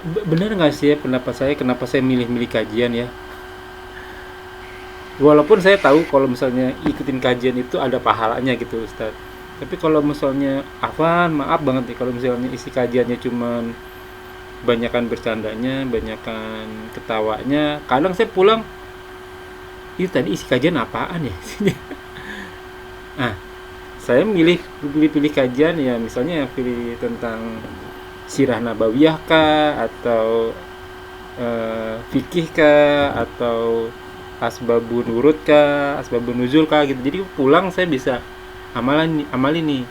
Bener nggak sih ya pendapat saya kenapa saya milih-milih kajian ya? Walaupun saya tahu kalau misalnya ikutin kajian itu ada pahalanya gitu Ustaz. Tapi kalau misalnya Afan, maaf banget nih kalau misalnya isi kajiannya cuman banyakan bercandanya, banyakan ketawanya. Kadang saya pulang, ini tadi isi kajian apaan ya? Ah, saya pilih kajian ya misalnya pilih tentang sirah nabawiyah kah atau fikih kah atau asbabun nurut kah, asbabun nuzul kah gitu. Jadi pulang saya bisa amalin nih.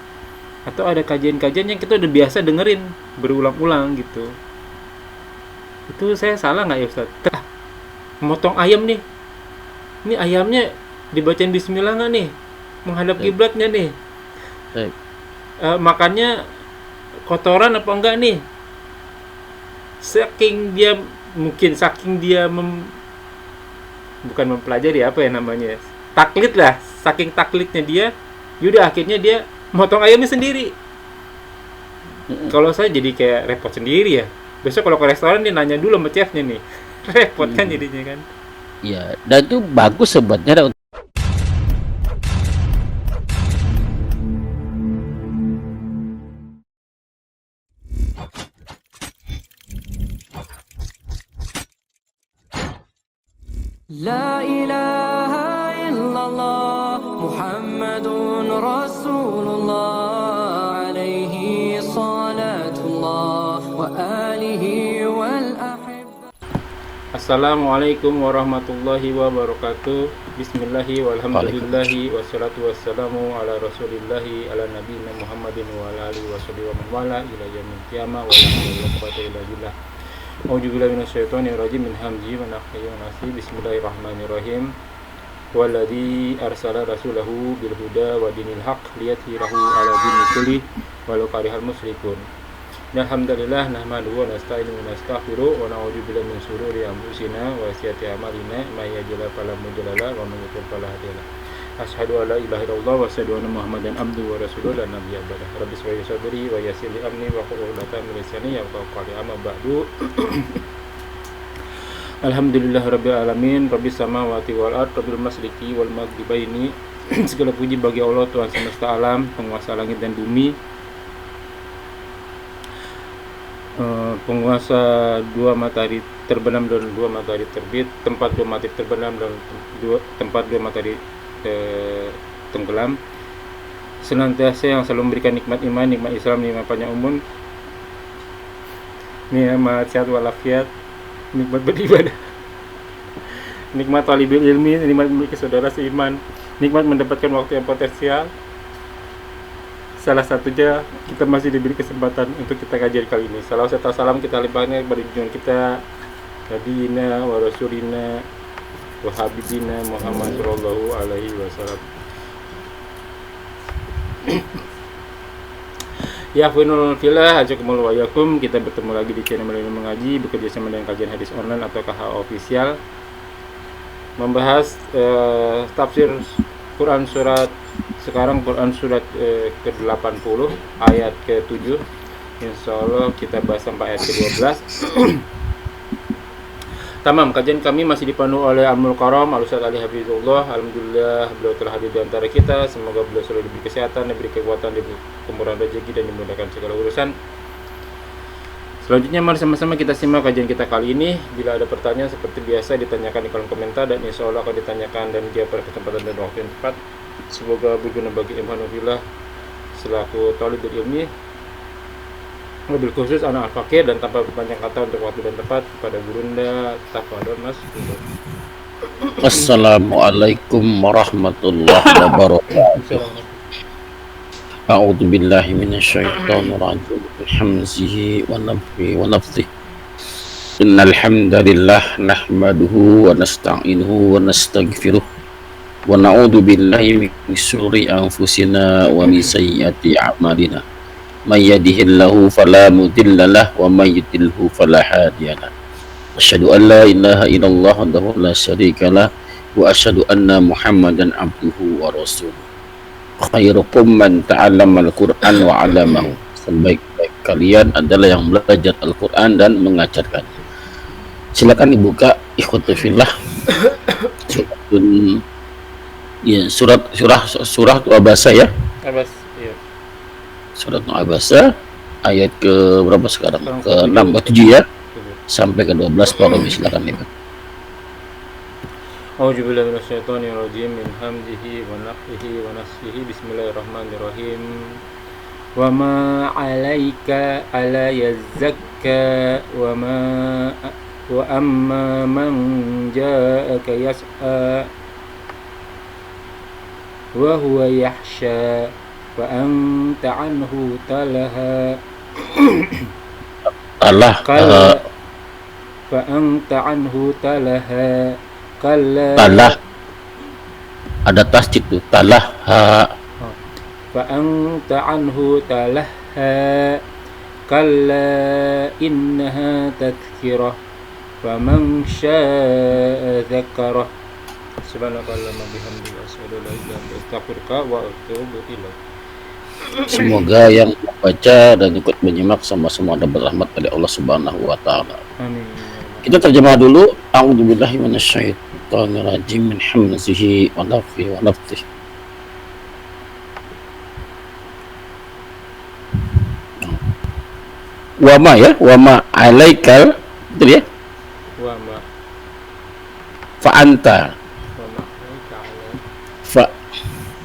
Atau ada kajian-kajian yang kita udah biasa dengerin berulang-ulang gitu. Itu saya salah nggak ya Ustaz? Motong ayam nih. Ini ayamnya dibacain bismillah nggak nih? Menghadap Baik, kiblat nggak nih? baik. Makannya kotoran apa enggak nih? Saking dia bukan mempelajari apa ya namanya, taklid lah, saking taklidnya dia, yaudah akhirnya dia motong ayamnya sendiri. Mhm, Kalau saya jadi kayak repot sendiri ya, besok kalau ke restoran dia nanya dulu sama chefnya nih. Repot kan mhm. jadinya kan. Iya, dan itu bagus sebenarnya. لا إله إلا الله محمد رسول الله عليه صلاة الله وآله والأحبة. Assalamualaikum warahmatullahi wabarakatuh. Bismillahi Waalaikumsalam. walhamdulillahi wassalatu wassalamu ala rasulillahi ala nabiyina Muhammadin wa ala alihi wa man wala ila yaumil qiyamah wa la haula wala quwwata illa billah. A'udzubillahi minasyaitonir rajim min hamzihi wa nafthihi wa nafsihi. Bismillahirrahmanirrahim. Walladzi arsala rasulahu bil huda wa dinil haqq liyudhhirahu ala dini kulli walau karihal musyrikun. Alhamdulillah nahmaduhu wa nasta'inuhu wa nastaghfiruh wa na'udzu billahi min shururi anfusina wa sayyiati a'malina may yahdihillahu fala mudilla lahu wa may yudlil fala hadiya lahu. Asyhadu an la ilaha illallah wa asyhadu anna Muhammadan abduhu wa rasuluhu la nabiyya ba'da. Rabbi shrah li sadri wa yassir li amri wa hlul 'uqdatam min lisani yafqahu qawli. Amma ba'du. Alhamdulillah rabbil alamin, rabbis samawati wal ard, rabbil masyriqi wal maghribaini. Segala puji bagi Allah Tuhan semesta alam, penguasa langit dan bumi, penguasa dua matahari terbenam dan dua matahari terbit, tempat dua matahari terbenam dan tempat dua matahari tenggelam. Senantiasa yang selalu memberikan nikmat iman, nikmat Islam, nikmat panjang umur, nikmat sehat walafiat, nikmat beribadah, nikmat talibul ilmi, nikmat memiliki saudara seiman, nikmat mendapatkan waktu yang potensial. Salah satunya kita masih diberi kesempatan untuk kita kajian kali ini. Salam serta salam kita limpahkan kepada junjungan kita Nabiina wa Rasulina wa Habibina Muhammad sallallahu alaihi wasallam. Ya finul filah ajakumul wayakum. Kita bertemu lagi di channel Milenial Mengaji, bekerja sama dengan kajian hadis online atau KH official, membahas tafsir Quran surat sekarang Quran surat ke-80 ayat ke-7. Insyaallah kita bahas sampai ayat ke-12. Tamam, kajian kami masih dipandu oleh Amul Karam Al-Ustaz Ali Hafizullah. Alhamdulillah beliau telah hadir di antara kita. Semoga beliau selalu diberi kesehatan, diberi kekuatan, diberi kemurahan rezeki dan dimudahkan segala urusan. Selanjutnya mari sama-sama kita simak kajian kita kali ini. Bila ada pertanyaan seperti biasa ditanyakan di kolom komentar dan insya Allah akan ditanyakan dan dijawab pada kesempatan dan waktu yang tepat. Semoga berguna bagi Imanullah selaku talibul ilmi, mobil khusus anak al-fakir, dan tanpa berpanjang kata untuk waktu dan tempat pada Gurunda Tafadhol Mas. Assalamualaikum warahmatullahi wabarakatuh. Insyaallah. A'udzu billahi minasyaitonir rajim. Bihamzihi wa nafthihi wa nafthihi. Innal hamdalillah nahmaduhu wa nasta'inuhu wa nastaghfiruh wa na'udzu billahi min syururi anfusina wa min sayyiati a'malina. May yahdihillahu fala mudilla lahu wa may yudlilhu fala hadiya lahu. Asyhadu an la ilaha illallah wahdahu la syarika lah wa asyhadu anna Muhammadan abduhu wa rasuluh. Khairukum man ta'allama al-Qur'an wa 'allamahu. Sebaik-baik kalian adalah yang belajar Al-Quran dan mengajarkan. Silakan dibuka ikhwati fillah surah Abasa ya. Abbas, iya. Surat Abasa ayat ke berapa sekarang? Ke 6 atau 7 ya. Sampai ke 12 Pak Romi, silakan nih. A'udzubillahi minasyaitonirrajim min hamdihi wa nafthihi wa nafsihi. Bismillahirrahmanirrahim. Wa ma 'alaika alla yazakka wa amma man ja'aka yas'a wa huwa yahsha wa anta 'anhu talaha Allah fa anta 'anhu talaha kalla talah ada tasjid tuh talah fa anta 'anhu talaha kalla innaha tadhkirah faman syaa'a dzakarah. Subhanakallahumma bihamdika asyhadu an la ilaha illa anta astaghfiruka wa atubu ilaik. Semoga yang membaca dan ikut menyimak sama-sama dapat rahmat dari Allah Subhanahu wa taala. Amin. Kita terjemah dulu. A'udzubillahi minasyaitonir rajim min hamzihi wa nafthihi wa nafthihi. Wa ma ya, wa ma alaikal, betul ya? Wa ma Fa anta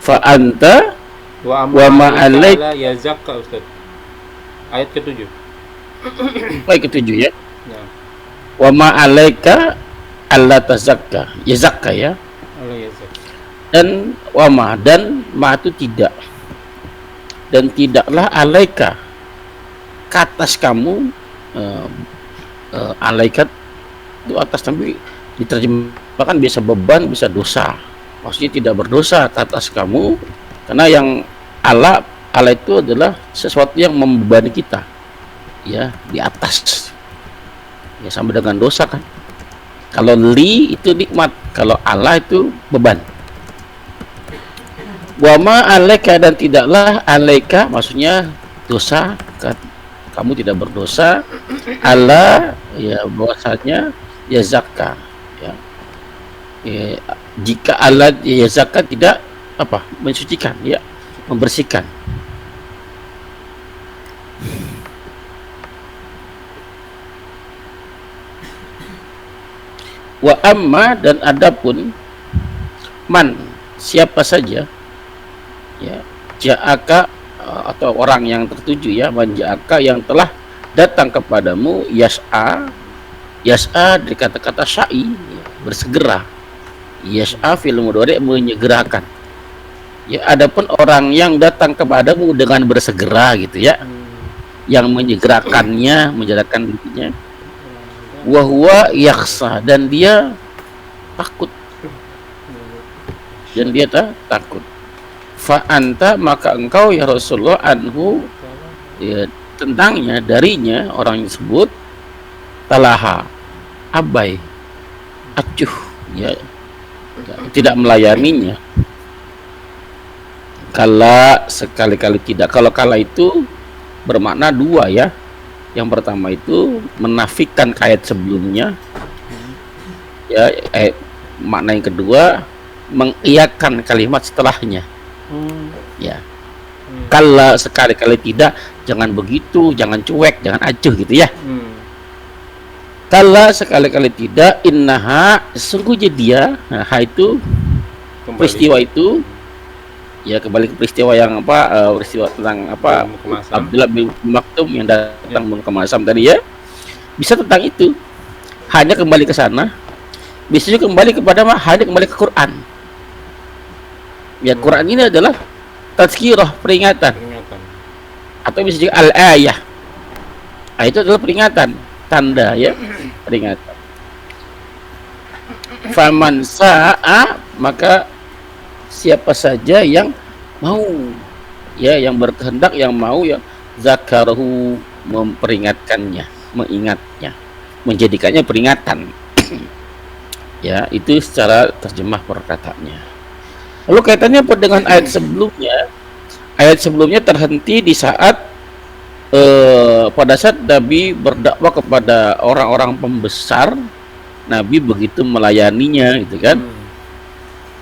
fa anta wa ma alaik ya zakka Ustaz. Ayat ke-7. ayat ke-7 ya. Ya. Wa ma alaika alla tazakka. Ya zakka ya. Allah ya zakka. Dan wa ma, dan ma itu tidak. Dan tidaklah alaika ke atas kamu, alaikat itu atas, tapi diterjemahkan bisa beban, bisa dosa. Maksudnya tidak berdosa ke atas kamu, karena yang Allah itu adalah sesuatu yang membebani kita, ya, di atas, ya, sama dengan dosa kan. Kalau li itu nikmat, kalau Allah itu beban. Wa ma alaika, dan tidaklah alaika maksudnya dosa, kamu tidak berdosa. Allah ya bahwasanya ya zakka ya. Jika Allah ya zakat tidak apa mensucikan ya, membersihkan. Wa amma, dan adapun man, siapa saja ya, ja'aka atau orang yang tertuju ya, man ja'aka, yang telah datang kepadamu, yas'a dari kata-kata syai ya, bersegera. Yas'a fil mudhari, menyegerakan ya. Adapun orang yang datang kepadamu dengan bersegera gitu ya, yang menyegerakannya, menjadikan dirinya, wa huwa yakhsha, dan dia takut, takut. Fa anta, maka engkau ya Rasulullah, anhu ya, tentangnya, darinya orang tersebut, talaha, abai, acuh ya, tidak melayaninya. Kala, sekali-kali tidak. Kalau kala itu bermakna dua ya. Yang pertama itu menafikan ayat sebelumnya ya, makna yang kedua mengiyakan kalimat setelahnya ya. Kala, sekali-kali tidak, jangan begitu, jangan cuek, jangan acuh gitu ya. Kala, sekali-kali tidak, innaha, sesungguhnya dia, nah itu kembali. Peristiwa itu ya, kembali ke peristiwa yang apa, peristiwa tentang apa, Abdullah bin Maktum yang datang ke Masam tadi ya, bisa tentang itu, hanya kembali ke sana. Bisa juga kembali kepada hanya kembali ke Quran ya. Quran ini adalah tazkirah, peringatan. Atau bisa juga al-ayah, itu adalah peringatan, tanda ya, peringatan. Faman sa'a, maka siapa saja yang mau ya, yang berkehendak, yang mau ya, zakarahu, memperingatkannya, mengingatnya, menjadikannya peringatan ya. Itu secara terjemah perkataannya. Lalu kaitannya apa dengan ayat sebelumnya? Ayat sebelumnya terhenti di saat pada saat Nabi berdakwah kepada orang-orang pembesar, Nabi begitu melayaninya gitu kan,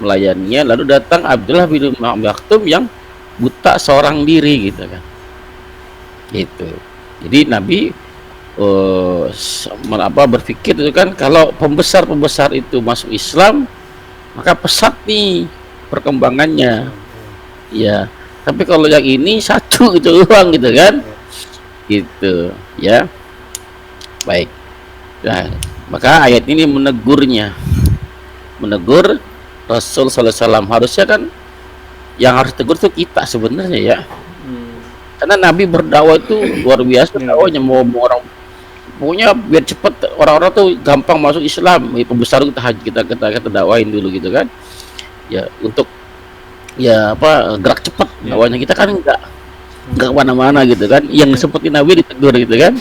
melayaninya. Lalu datang Abdullah bin Maktum yang buta seorang diri gitu kan, gitu. Jadi Nabi berpikir itu kan, kalau pembesar-pembesar itu masuk Islam, maka pesat nih perkembangannya, ya. Tapi kalau yang ini satu itu doang gitu kan, gitu ya. Baik. Nah, maka ayat ini menegurnya, menegur Rasul sallallahu alaihi wasallam. Harusnya kan yang harus tegur tuh kita sebenarnya ya. Karena Nabi berdakwah itu luar biasa dakwahnya, mau orang pokoknya biar cepet orang-orang tuh gampang masuk Islam. Ya, pembesar kita dakwain dulu gitu kan. Ya, untuk ya gerak cepat dakwahnya. Kita kan enggak kemana-mana gitu kan, yang seperti Nabi ditegur gitu kan.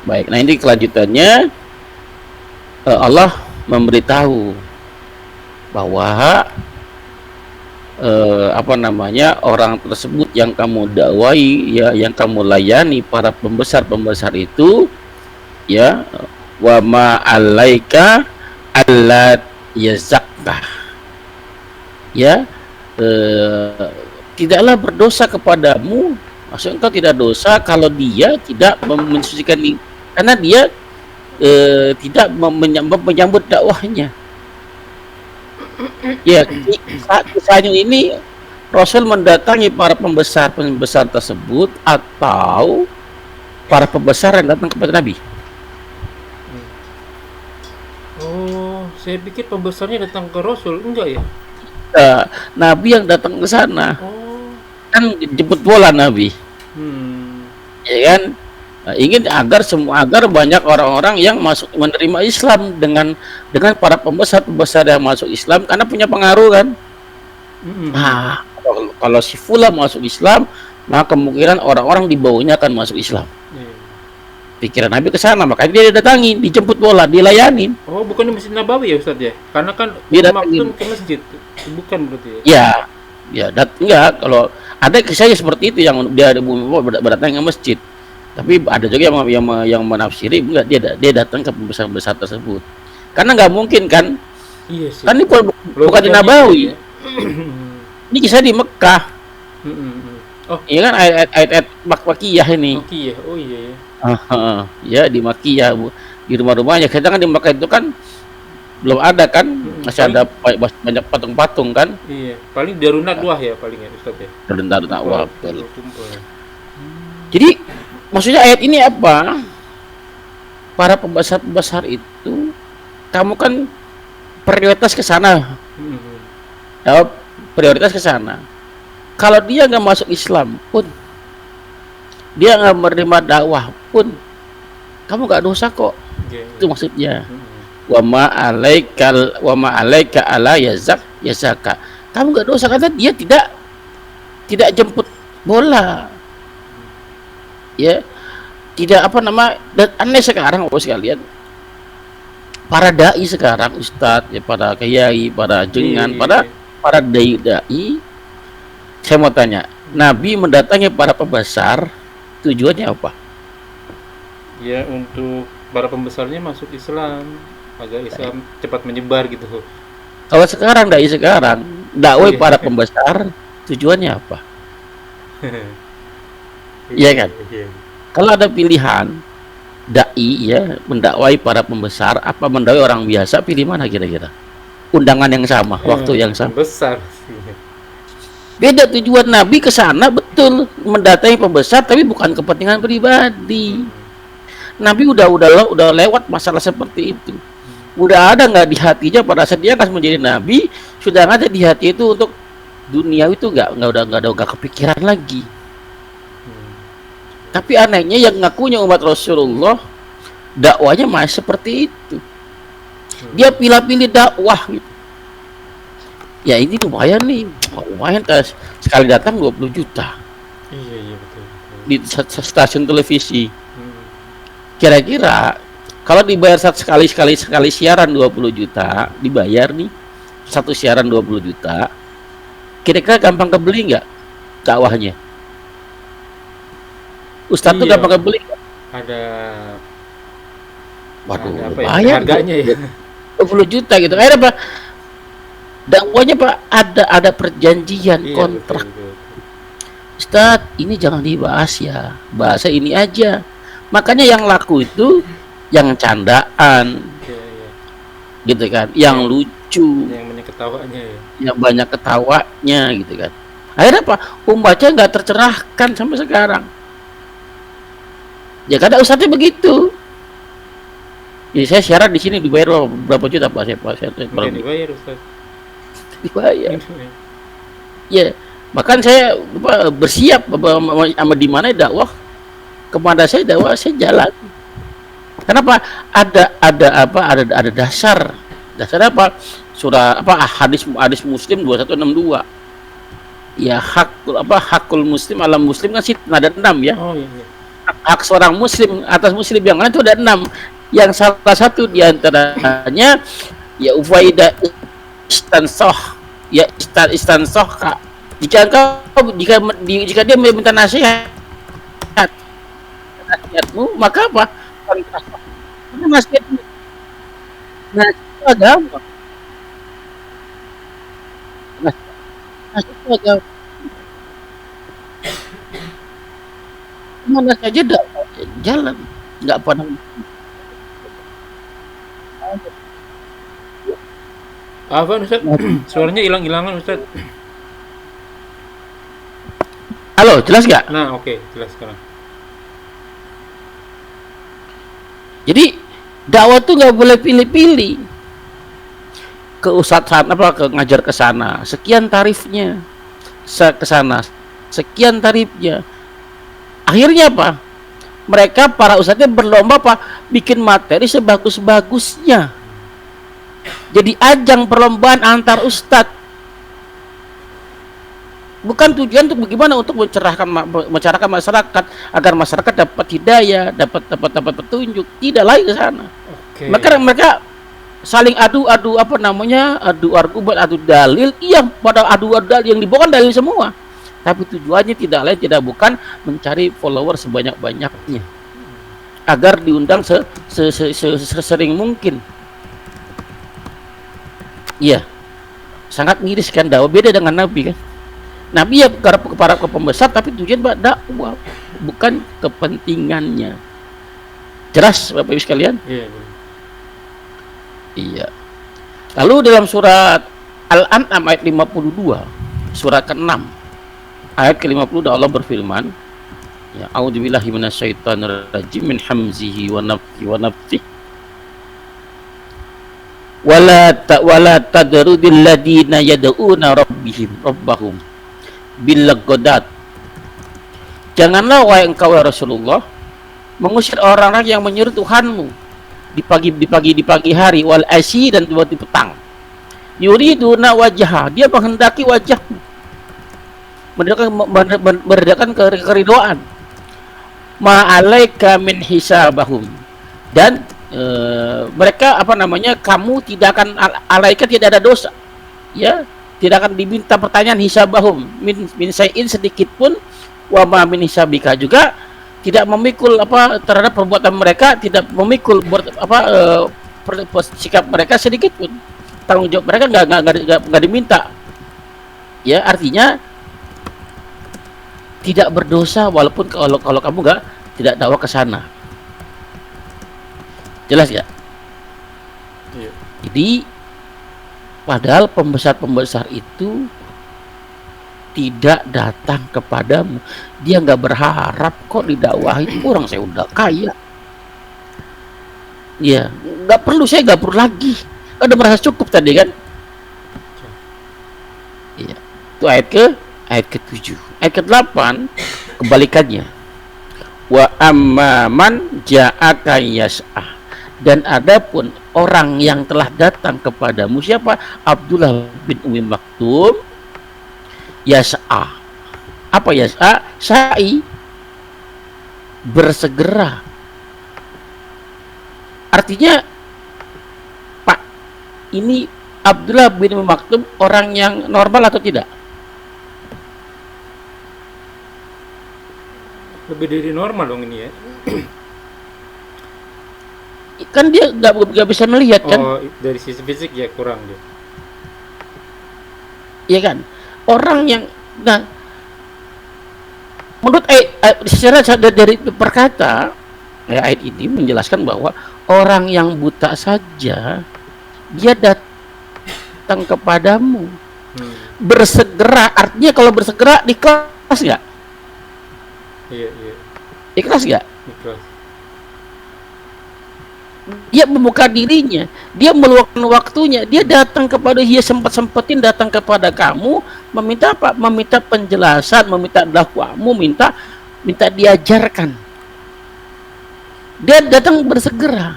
Baik, nah ini kelanjutannya, Allah memberitahu bahwa orang tersebut yang kamu dakwai, ya, yang kamu layani, para pembesar itu, ya, wa ma alaika alla yazakka, ya, tidaklah berdosa kepadamu, maksudnya engkau tidak dosa kalau dia tidak mensucikan diri, karena dia tidak menyambut dakwahnya. Ya, kisahnya ini Rasul mendatangi para pembesar tersebut atau para pembesar yang datang kepada Nabi. Oh, saya pikir pembesarnya datang ke Rasul, enggak ya? Nabi yang datang ke sana. Oh. Kan jemput bola Nabi. Ya kan? Ingin agar banyak orang-orang yang masuk menerima Islam dengan para pembesar yang masuk Islam, karena punya pengaruh kan. Nah, kalau si Fulan masuk Islam, maka kemungkinan orang-orang di bawahnya akan masuk Islam. Pikiran Nabi ke sana, makanya dia datangi, dijemput bola, dilayanin. Oh, bukan di Masjid Nabawi ya Ustaz ya? Karena kan maksud ke masjid, bukan berarti ya? Enggak, kalau ada kisahnya seperti itu, yang dia berdatang ke masjid. Tapi ada juga yang menafsiri enggak, dia datang ke pembesar tersebut. Karena nggak mungkin kan? Iya sih. Kan ini bukan di Nabawi. Ya. Ini kisah di Mekah. Oh, iya kan, ayat Makkiyah ini. Makkiyah. Oh iya ya. Ya, di Makkiyah, di rumah-rumahnya. Kita kan di Mekah itu kan belum ada kan, masih ada banyak patung-patung kan. Iya, paling darun nadwah ya paling ya Ustaz ya. Darun nadwah, betul. Jadi maksudnya ayat ini apa? Para pembesar itu, kamu kan prioritas ke sana. Ya, prioritas ke sana. Kalau dia nggak masuk Islam pun, dia nggak menerima dakwah pun, kamu nggak dosa kok. Itu maksudnya. Wa ma alaika ala yazaka. Kamu nggak dosa karena dia tidak jemput bola. Ya, tidak dan aneh sekarang Bapak sekalian, para dai sekarang, ustadz ya, para kiai, para jengan, para dai, saya mau tanya, Nabi mendatangi para pembesar tujuannya apa? Ya, untuk para pembesarnya masuk Islam, agar Islam cepat menyebar gitu. Kalau sekarang dakwah para pembesar tujuannya apa? Iya kan? Kalau ada pilihan dai ya mendakwai para pembesar apa mendakwai orang biasa, pilih mana kira-kira? Undangan yang sama, waktu yang sama. Besar. Beda tujuan Nabi ke sana, betul, mendatangi pembesar tapi bukan kepentingan pribadi. Nabi udah lewat masalah seperti itu. Udah ada nggak di hatinya pada saat dia akan menjadi nabi, sudah ada di hati itu untuk dunia itu nggak kepikiran lagi. Tapi anehnya yang ngakunya umat Rasulullah, dakwanya masih seperti itu. Dia pilih-pilih dakwah gitu. Ya ini lumayan nih, sekali datang 20 juta. Iya betul. Di stasiun televisi. Kira-kira kalau dibayar sekali siaran 20 juta, dibayar nih satu siaran 20 juta, kira-kira gampang kebeli nggak dakwahnya? Ustadz tuh Iya, gak pakai beli. ada Waduh, ada apa ya? lumayan. Harganya ya. 20 juta gitu. Akhirnya Pak, dakwanya Pak ada perjanjian Iya, kontrak. betul. Ustadz, ini jangan dibahas ya. Bahasa ini aja. Makanya yang laku itu yang candaan, Iya, iya. gitu kan. Yang lucu, Yang banyak ketawanya ya. yang banyak ketawanya, gitu kan. Akhirnya Pak, pembaca nggak tercerahkan sampai sekarang. Ya karena ustadznya begitu. Jadi saya siaran di sini dibayar berapa juta Pak? Saya Mungkin dibayar Ustaz. dibayar. Ya, bahkan saya bersiap sama di mana dakwah, kepada saya dakwah saya jalan. Kenapa? Ada dasar apa? Surah apa hadis Muslim 2162. Ya hakul muslim alam muslim kan sih ada 6 ya. Oh iya, iya. Hak seorang muslim atas muslim yang lain itu ada 6. Yang salah satu diantaranya ya ufaidah istansoh, ya istansoh kak. Jika dia meminta nasihatmu, maka apa? Karena nasihat itu agama. Nasihat itu agama. Mana saja jalan, nggak pernah. Apa Ustaz? Suaranya hilang-hilangan Ustaz. Halo, jelas nggak? Nah, oke, jelas sekarang. Jadi dakwah tuh nggak boleh pilih-pilih. Ke ustadz sana apa ke ngajar ke sana, sekian tarifnya. Ke sana, sekian tarifnya. Akhirnya apa? Mereka para ustadznya berlomba apa? Bikin materi sebagus-bagusnya. Jadi ajang perlombaan antar ustadz. Bukan tujuan untuk bagaimana untuk mencerahkan masyarakat agar masyarakat dapat hidayah, dapat petunjuk. Tidak lagi ke sana. Oke. Maka mereka saling adu apa namanya? Adu argumen, adu dalil. Iya, pada adu dalil yang dibawa dalil semua. Tapi tujuannya tidak lain tidak bukan mencari follower sebanyak-banyaknya. Agar diundang sesering mungkin. Iya. Sangat miris kan dakwah, beda dengan Nabi kan. Nabi ya kepada pembesar tapi tujuan Pak dakwah, bukan kepentingannya. Jelas Bapak Ibu sekalian? Iya. Iya. Lalu dalam surat Al-An'am ayat 52, surat ke-6 ayat ke-50 Allah berfirman, ya a'udzubillahi minasyaitonir rajim min hamzihi wa nafthihi wa nafthihi wala tadrudil ladina yad'una rabbahum bil ghadad. Janganlah wahai engkau ya Rasulullah mengusir orang-orang yang menyeru Tuhanmu di pagi hari wal asyi dan di petang. Yuriduna wajha, dia menghendaki wajahmu, meredakan keridoan. Ma'alaika min hisabahum, dan mereka apa namanya, kamu tidak akan alaika, tidak ada dosa ya, tidak akan diminta pertanyaan hisabahum min sayin sedikit pun, wa ma min hisabika, juga tidak memikul apa terhadap perbuatan mereka, tidak memikul sikap mereka sedikit pun, tanggung jawab mereka nggak diminta ya. Artinya tidak berdosa walaupun kalau kamu tidak dakwah ke sana. Jelas ya? Iya. Jadi padahal pembesar itu tidak datang kepadamu, dia nggak berharap kok didakwahi, orang saya udah kaya ya, nggak perlu lagi, udah merasa cukup tadi kan. Iya, itu ayat ke-7. Ayat ke-8 kebalikannya, wa amman ja'aka yas'ah, dan adapun orang yang telah datang kepadamu, siapa? Abdullah bin Umi Maktum, yas'a. Apa yas'a? Sa'i, bersegera. Artinya Pak, ini Abdullah bin Umi Maktum orang yang normal atau tidak? Lebih dari normal dong ini ya. Kan dia nggak bisa melihat kan, Oh, dari sisi fisik ya kurang dia. ya kan? Orang yang nah menurut secara dari perkata ayat ini menjelaskan bahwa orang yang buta saja dia datang kepadamu bersegera, artinya kalau bersegera ikhlas nggak? Iya, iya. Ikhlas nggak? Ikhlas. Dia membuka dirinya, dia meluangkan waktunya, dia datang kepada, dia sempetin datang kepada kamu, meminta apa? Meminta penjelasan, meminta dakwamu, minta diajarkan. Dia datang bersegera.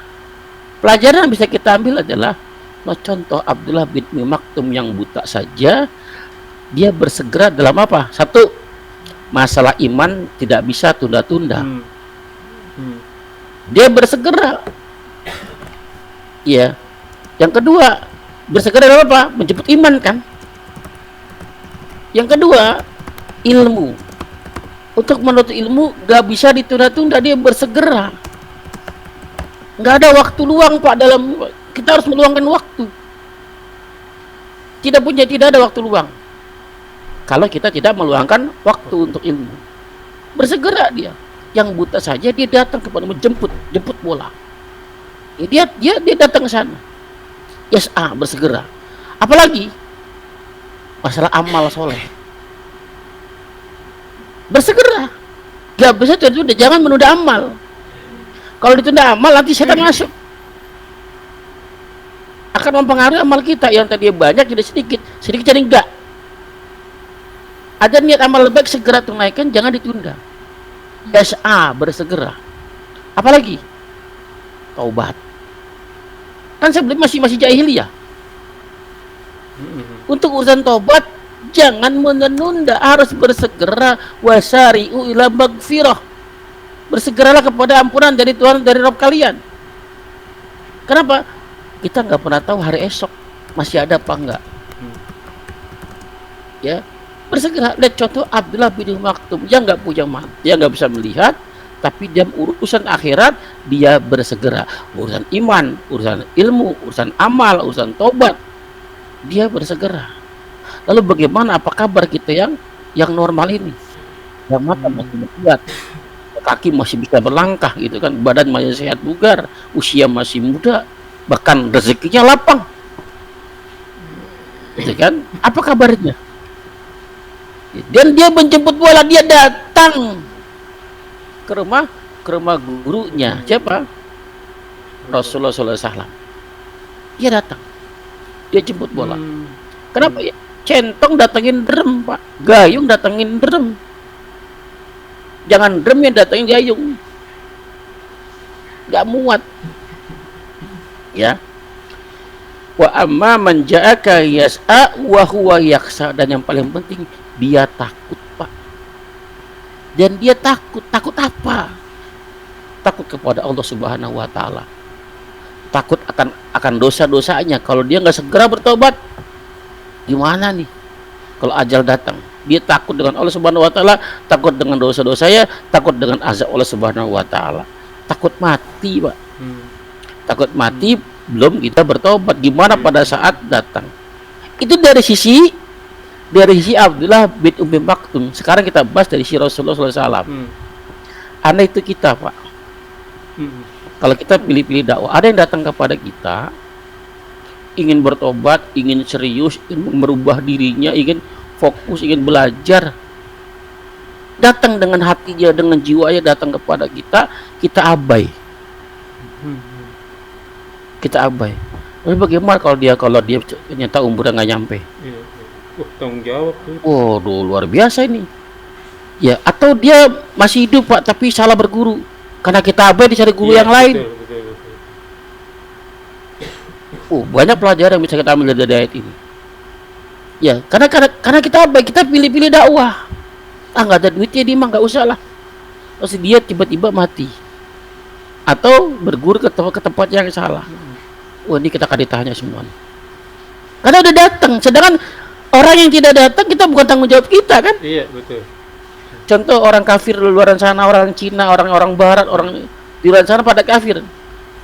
Pelajaran yang bisa kita ambil adalah contoh Abdullah bin Umi Maktum yang buta saja, dia bersegera dalam apa? Satu, masalah iman tidak bisa tunda-tunda. Dia bersegera. Ya. Yang kedua, bersegera dalam apa? Menjemput iman kan? Yang kedua, ilmu. Untuk menuntut ilmu gak bisa ditunda-tunda, dia bersegera. Gak ada waktu luang Pak, dalam kita harus meluangkan waktu. Tidak ada waktu luang kalau kita tidak meluangkan waktu untuk ilmu. Bersegera dia. Yang buta saja dia datang kepada menjemput bola. Ya, dia datang ke sana. Bersegera. Apalagi masalah amal soleh. Bersegera. Gak bisa tunda, jangan menunda amal. Kalau ditunda amal nanti setan masuk. Akan mempengaruhi amal kita yang tadi banyak jadi sedikit jadi enggak. Ada niat amal baik segera tunaikan, jangan ditunda. Bersegera. Apalagi taubat. Kan sebelum masih jahiliyah. Untuk urusan taubat jangan menunda, harus bersegera. Wasari'u ila magfirah. Bersegeralah kepada ampunan dari Tuhan, dari Rabb kalian. Kenapa? Kita nggak pernah tahu hari esok masih ada apa enggak. Ya, bersegera. Lihat contoh Abdullah bin Maktum yang nggak punya mata, dia nggak bisa melihat, tapi dia urusan akhirat dia bersegera. Urusan iman, urusan ilmu, urusan amal, urusan tobat, dia bersegera. Lalu bagaimana, apa kabar kita yang normal ini? Yang mata masih melihat, kaki masih bisa berlangkah gitu kan, badan masih sehat bugar, usia masih muda, bahkan rezekinya lapang, gitu kan? Apa kabarnya? Dan dia menjemput bola, dia datang ke rumah gurunya. Siapa? Rasulullah SAW. Dia datang, dia jemput bola. Kenapa ya? Centong datengin drum Pak, gayung datengin drum. Jangan drum yang datengin gayung, nggak muat. Ya. Wa amma man ja'aka yas'a wa huwa yakhsha, dan yang paling penting dia takut Pak. Dan dia takut apa? Takut kepada Allah Subhanahu wa taala. Takut akan dosa-dosanya. Kalau dia nggak segera bertobat, gimana nih kalau ajal datang? Dia takut dengan Allah Subhanahu wa taala, takut dengan dosa-dosanya, takut dengan azab Allah Subhanahu wa taala. Takut mati, Pak. Takut mati belum kita bertobat. Gimana pada saat datang? Itu dari sisi Abdullah bin Umi Maktum. Sekarang kita bahas dari sisi Rasulullah SAW. Aneh itu kita, Pak. Kalau kita pilih-pilih dakwah, ada yang datang kepada kita ingin bertobat, ingin serius, ingin merubah dirinya, ingin fokus, ingin belajar, datang dengan hatinya, dengan jiwanya, datang kepada kita, kita abai. Lalu bagaimana kalau dia ternyata umurnya nggak nyampe? Tanggung jawab tuh. Luar biasa ini. Ya, atau dia masih hidup Pak, tapi salah berguru. Karena kita abai, dicari guru yang lain. Betul. Banyak pelajaran yang bisa kita ambil dari ayat ini. Ya, karena kita abai, kita pilih-pilih dakwah. Nggak ada duitnya, dia mah nggak usah lah. Terus dia tiba-tiba mati. Atau berguru ke tempat yang salah. Ini kita akan ditanya semuanya. Karena udah datang, sedangkan orang yang tidak datang, kita bukan tanggung jawab kita kan? Iya, betul. Contoh orang kafir di luar sana, orang Cina, orang-orang Barat, orang di luar sana pada kafir.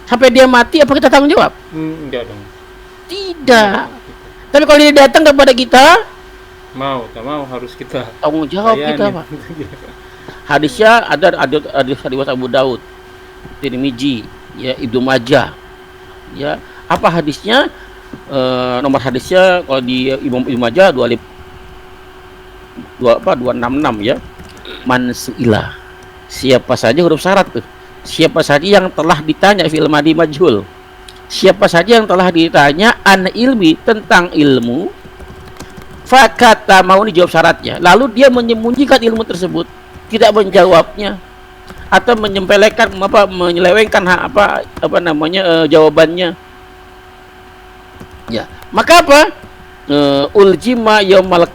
Sampai dia mati, apa kita tanggung jawab? Enggak dong. Tidak. Tapi kalau dia datang kepada kita, Mau, tak mau harus kita tanggung jawab kita, layanin. Pak. Hadisnya ada riwayat Abu Daud, Tirmizi, ya Ibnu Majah. Ya, apa hadisnya? Nomor hadisnya kalau di Ibnu Majah 266 ya. Man su'ila. Siapa saja huruf syarat tuh. Siapa saja yang telah ditanya fil madi majhul. Siapa saja yang telah ditanya an ilmi tentang ilmu, fakata mau dijawab syaratnya. Lalu dia menyembunyikan ilmu tersebut, tidak menjawabnya atau menyempelekan menyelewengkan jawabannya. Ya, maka apa? Uljima yaumal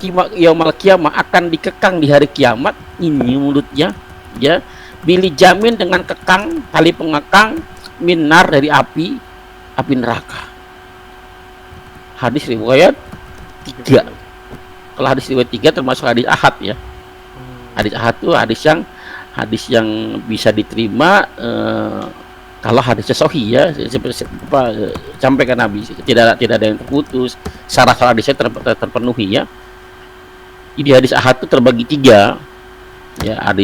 qiyamah akan dikekang di hari kiamat ini mulutnya, ya, bili jamin dengan kekang tali pengekang minar dari api neraka. Hadis riwayat 3. Kalau hadis riwayat 3 termasuk hadis ahad ya. Hadis ahad itu hadis yang bisa diterima kalau hadisnya sahih ya, sampai ke Nabi, tidak ada yang terputus, syarat-syarat hadisnya terpenuhi ya. Jadi hadis ahad itu terbagi 3 ya, ada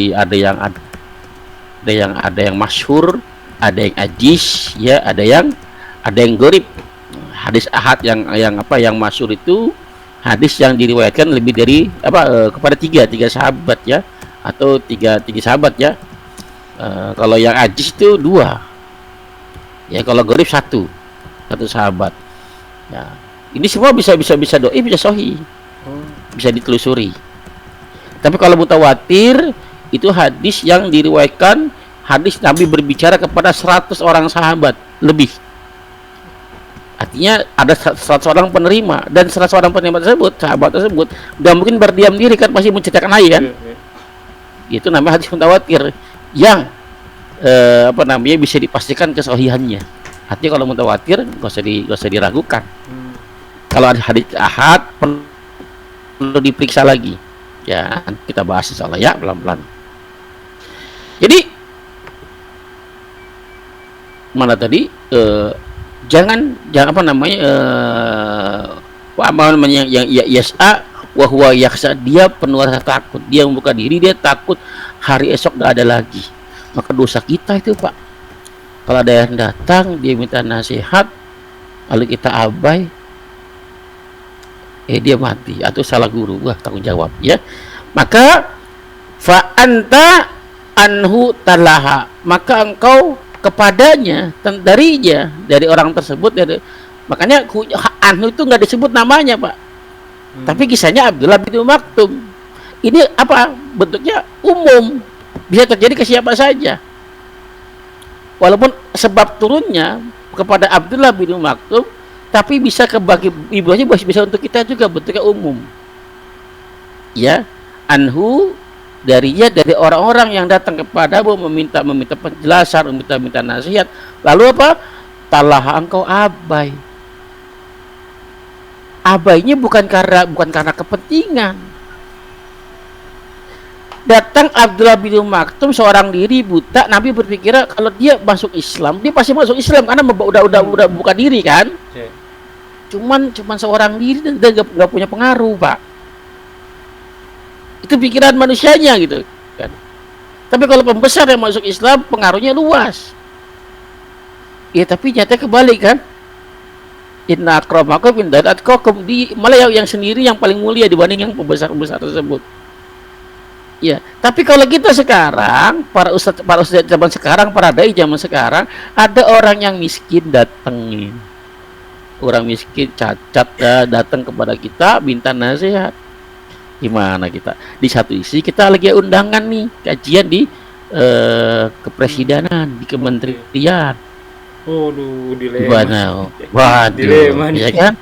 yang masyhur, ada yang ajis ya, ada yang gharib. Hadis ahad yang masyhur itu hadis yang diriwayatkan lebih dari kepada tiga sahabat ya, atau tiga sahabat ya. Kalau yang ajis itu 2 ya, kalau gharib satu sahabat ya. Ini semua bisa doi, bisa sahih, bisa ditelusuri. Tapi kalau mutawatir itu hadis yang diriwayatkan, hadis Nabi berbicara kepada 100 orang sahabat lebih. Artinya ada 100 orang penerima, dan 100 orang penerima tersebut, sahabat tersebut, nggak mungkin berdiam diri kan, pasti menceritakan lagi kan. Itu namanya hadis mutawatir yang bisa dipastikan kesahihannya. Artinya kalau mutawatir nggak usah diragukan. Kalau ada hadis ahad perlu diperiksa lagi. Ya, kita bahas insyaallah ya, pelan-pelan. Jadi mana tadi? Jangan yang yas'a wa huwa yakhsha, dia penuh rasa takut, dia membuka diri, dia takut hari esok gak ada lagi. Maka dosa kita itu, Pak, kalau ada yang datang dia minta nasihat lalu kita abai, dia mati atau salah guru, wah tanggung jawab ya. Maka fa anta anhu talaha, maka engkau kepadanya, dari orang tersebut, makanya anhu itu nggak disebut namanya, Pak. Tapi kisahnya Abdullah bin Maktum ini bentuknya umum, bisa terjadi ke siapa saja. Walaupun sebab turunnya kepada Abdullah bin Maktum, tapi bisa bagi ibunya, bisa untuk kita juga, bentuknya umum. Ya, anhu dari orang-orang yang datang kepadamu meminta penjelasan, meminta nasihat, lalu talah engkau abai. Abainya bukan karena kepentingan. Datang Abdullah bin Maktum seorang diri buta, Nabi berpikir kalau dia masuk Islam, dia pasti masuk Islam karena udah buka diri kan. Cuman seorang diri dan nggak punya pengaruh, Pak. Itu pikiran manusianya gitu kan. Tapi kalau pembesar yang masuk Islam, pengaruhnya luas. Ya, tapi nyata kebalik kan. Inna akramakum inda atqakum, malah yang sendiri yang paling mulia dibanding yang pembesar tersebut. Ya, tapi kalau kita sekarang, para ustadz zaman sekarang, para dai zaman sekarang, ada orang yang miskin datengin. Orang miskin cacat datang kepada kita minta nasihat. Gimana kita? Di satu sisi kita lagi undangan nih, kajian di kepresidenan, di kementerian. Waduh, dilema. Waduh, ya kan?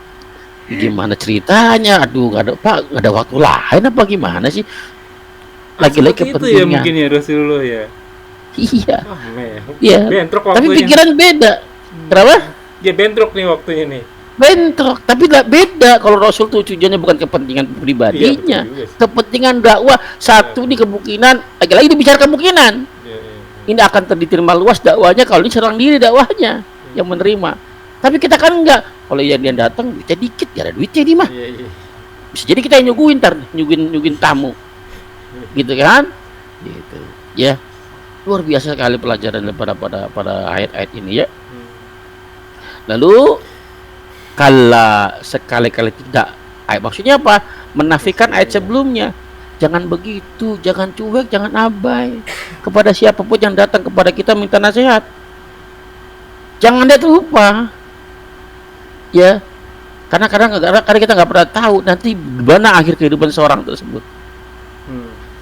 Gimana ceritanya? Aduh, nggak ada waktu lain apa gimana sih? Lagi-lagi kepentingan. Itu ya mungkin ya Rasulullah ya. Iya. Iya. Tapi pikiran beda. Kenapa? Ya bentrok nih waktunya nih. bentrok. Tapi beda kalau Rasul tuh tujuannya bukan kepentingan pribadinya, Iya, betul juga sih. kepentingan dakwah. Satu ini kemungkinan, lagi-lagi dibicara kemungkinan. Iya, iya, Ini akan diterima luas dakwahnya kalau ini serang diri dakwahnya yang menerima. Tapi kita kan enggak. Kalau yang dia datang duitnya dikit, ya ada duitnya di mah. iya, iya. Bisa jadi kita yang nyuguhin nyuguhin tamu. Gitu kan? Gitu. Ya. Luar biasa sekali pelajaran pada ayat-ayat ini ya. Lalu kala sekali-kali tidak. Maksudnya apa? Menafikan ayat sebelumnya. Jangan begitu, jangan cuek, jangan abai kepada siapapun yang datang kepada kita minta nasihat. Jangan dia lupa. Ya. Karena kadang kita nggak pernah tahu nanti gimana akhir kehidupan seorang tersebut.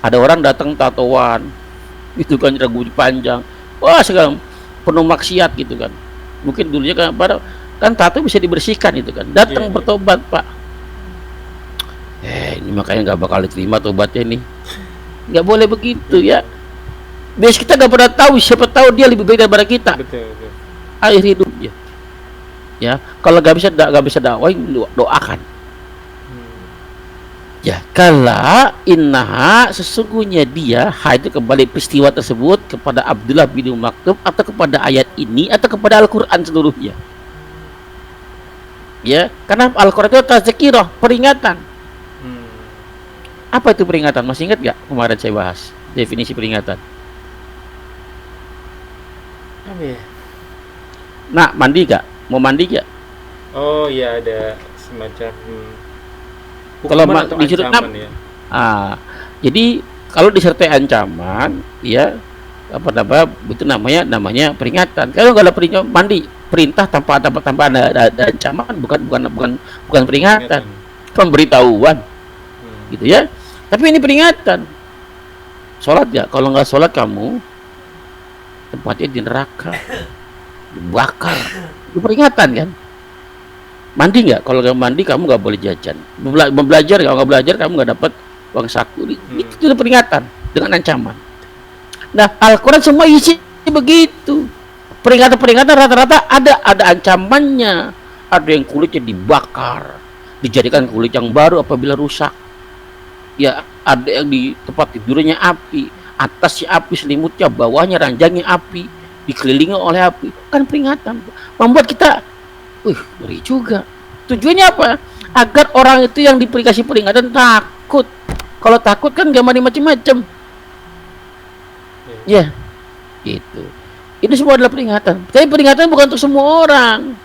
Ada orang datang tatoan, itu kan rambut panjang, wah segala penuh maksiat gitu kan. Mungkin dulunya kan tato bisa dibersihkan itu kan. Datang bertobat Pak. Ini makanya nggak bakal diterima tobatnya nih. Nggak boleh begitu ya. Bias kita nggak pernah tahu, siapa tahu dia lebih baik daripada kita. Betul, betul. Akhir hidupnya. Ya, kalau nggak bisa dakwah, doakan. Ya, kala innaha sesungguhnya dia itu kembali peristiwa tersebut kepada Abdullah bin Maktum atau kepada ayat ini atau kepada Al-Qur'an seluruhnya. Ya, karena Al-Qur'an itu tazkirah, peringatan. Apa itu peringatan? Masih ingat nggak kemarin saya bahas definisi peringatan? Apa ya? Nah, mandi nggak? Mau mandi nggak? Oh iya, ada semacam Kalau hukuman atau disuruh ancaman ya. Jadi kalau disertai ancaman, ya itu namanya peringatan. Kalau nggak ada perintah tanpa ada ancaman, bukan peringatan, pemberitahuan, gitu ya. Tapi ini peringatan. Sholat ya, kalau nggak sholat kamu tempatnya di neraka, dibakar. Itu peringatan kan. Mandi nggak? Kalau nggak mandi kamu nggak boleh jajan. Belajar kalau nggak belajar kamu nggak dapat uang saku. Itu peringatan dengan ancaman. Nah, Al-Quran semua isi begitu. Peringatan-peringatan rata-rata ada ancamannya. Ada yang kulitnya dibakar, dijadikan kulit yang baru apabila rusak. Ya, ada yang di tempat tidurnya api, atasnya api, selimutnya, bawahnya ranjangnya api, dikelilingi oleh api. Kan peringatan. Membuat kita ngeri juga. Tujuannya apa? Agar orang itu yang dikasih peringatan takut. Kalau takut kan gak macam-macam. Ya, gitu. Ini semua adalah peringatan. Tapi peringatan bukan untuk semua orang.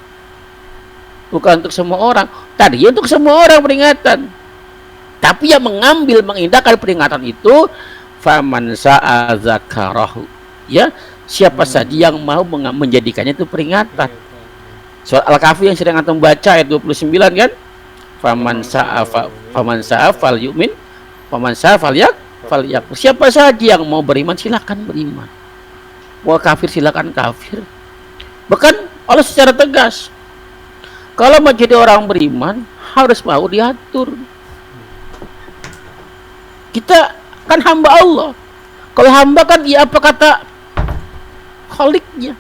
Bukan untuk semua orang. Tadi untuk semua orang peringatan. Tapi yang mengindahkan peringatan itu faman sa'a zakarahu. Ya, siapa saja yang mau menjadikannya itu peringatan. Surah Al-Kahfi yang sedang antum baca ayat 29 kan? Faman sa'a fal yu'min, faman sa'a fal yakfur. Siapa saja yang mau beriman silakan beriman. Mau kafir silakan kafir. Bahkan Allah secara tegas, kalau mau jadi orang beriman harus mau diatur. Kita kan hamba Allah. Kalau hamba kan ya apa kata Khaliknya.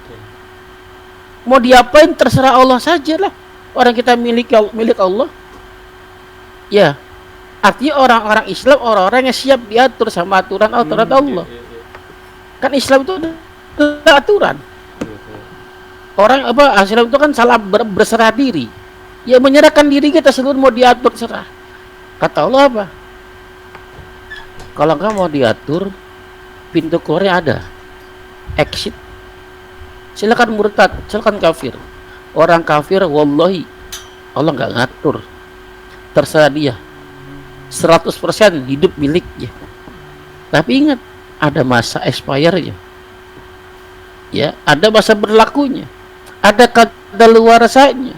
Mau diapain terserah Allah sajalah. Orang kita milik Allah. Ya. Artinya orang-orang Islam orang-orang yang siap diatur sama aturan Allah. Kan Islam itu ada aturan. Orang Islam itu kan salah berserah diri. Ya menyerahkan diri kita seluruh mau diatur serah. Kata Allah apa? Kalau kamu mau diatur, pintu keluarnya ada. Exit. Silakan murtad, silakan kafir. Orang kafir wallahi Allah nggak ngatur. Terserah dia. 100% hidup miliknya. Tapi ingat, ada masa expire-nya. Ya, ada masa berlakunya. Ada kadaluarsanya.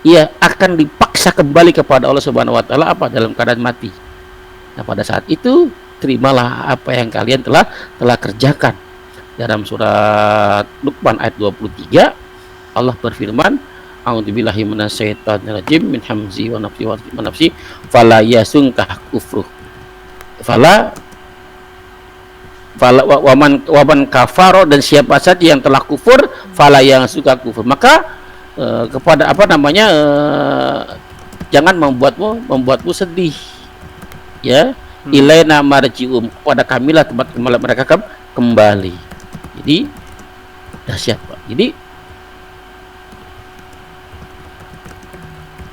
Ya, akan dipaksa kembali kepada Allah Subhanahu wa taala dalam keadaan mati. Nah, pada saat itu terimalah apa yang kalian telah kerjakan. Dalam surat Luqman ayat 23 Allah berfirman, a'udzubillahi minasyaitonirrajim min hamzi wa nafsi fala yasunkah kufruh fala waman kafaro, dan siapa saja yang telah kufur fala yang suka kufur, maka kepada apa namanya jangan membuatmu sedih, ya. Ilaina marji'um, kepada kamilah tempat kembali mereka kembali. Jadi dahsyat, Pak. Jadi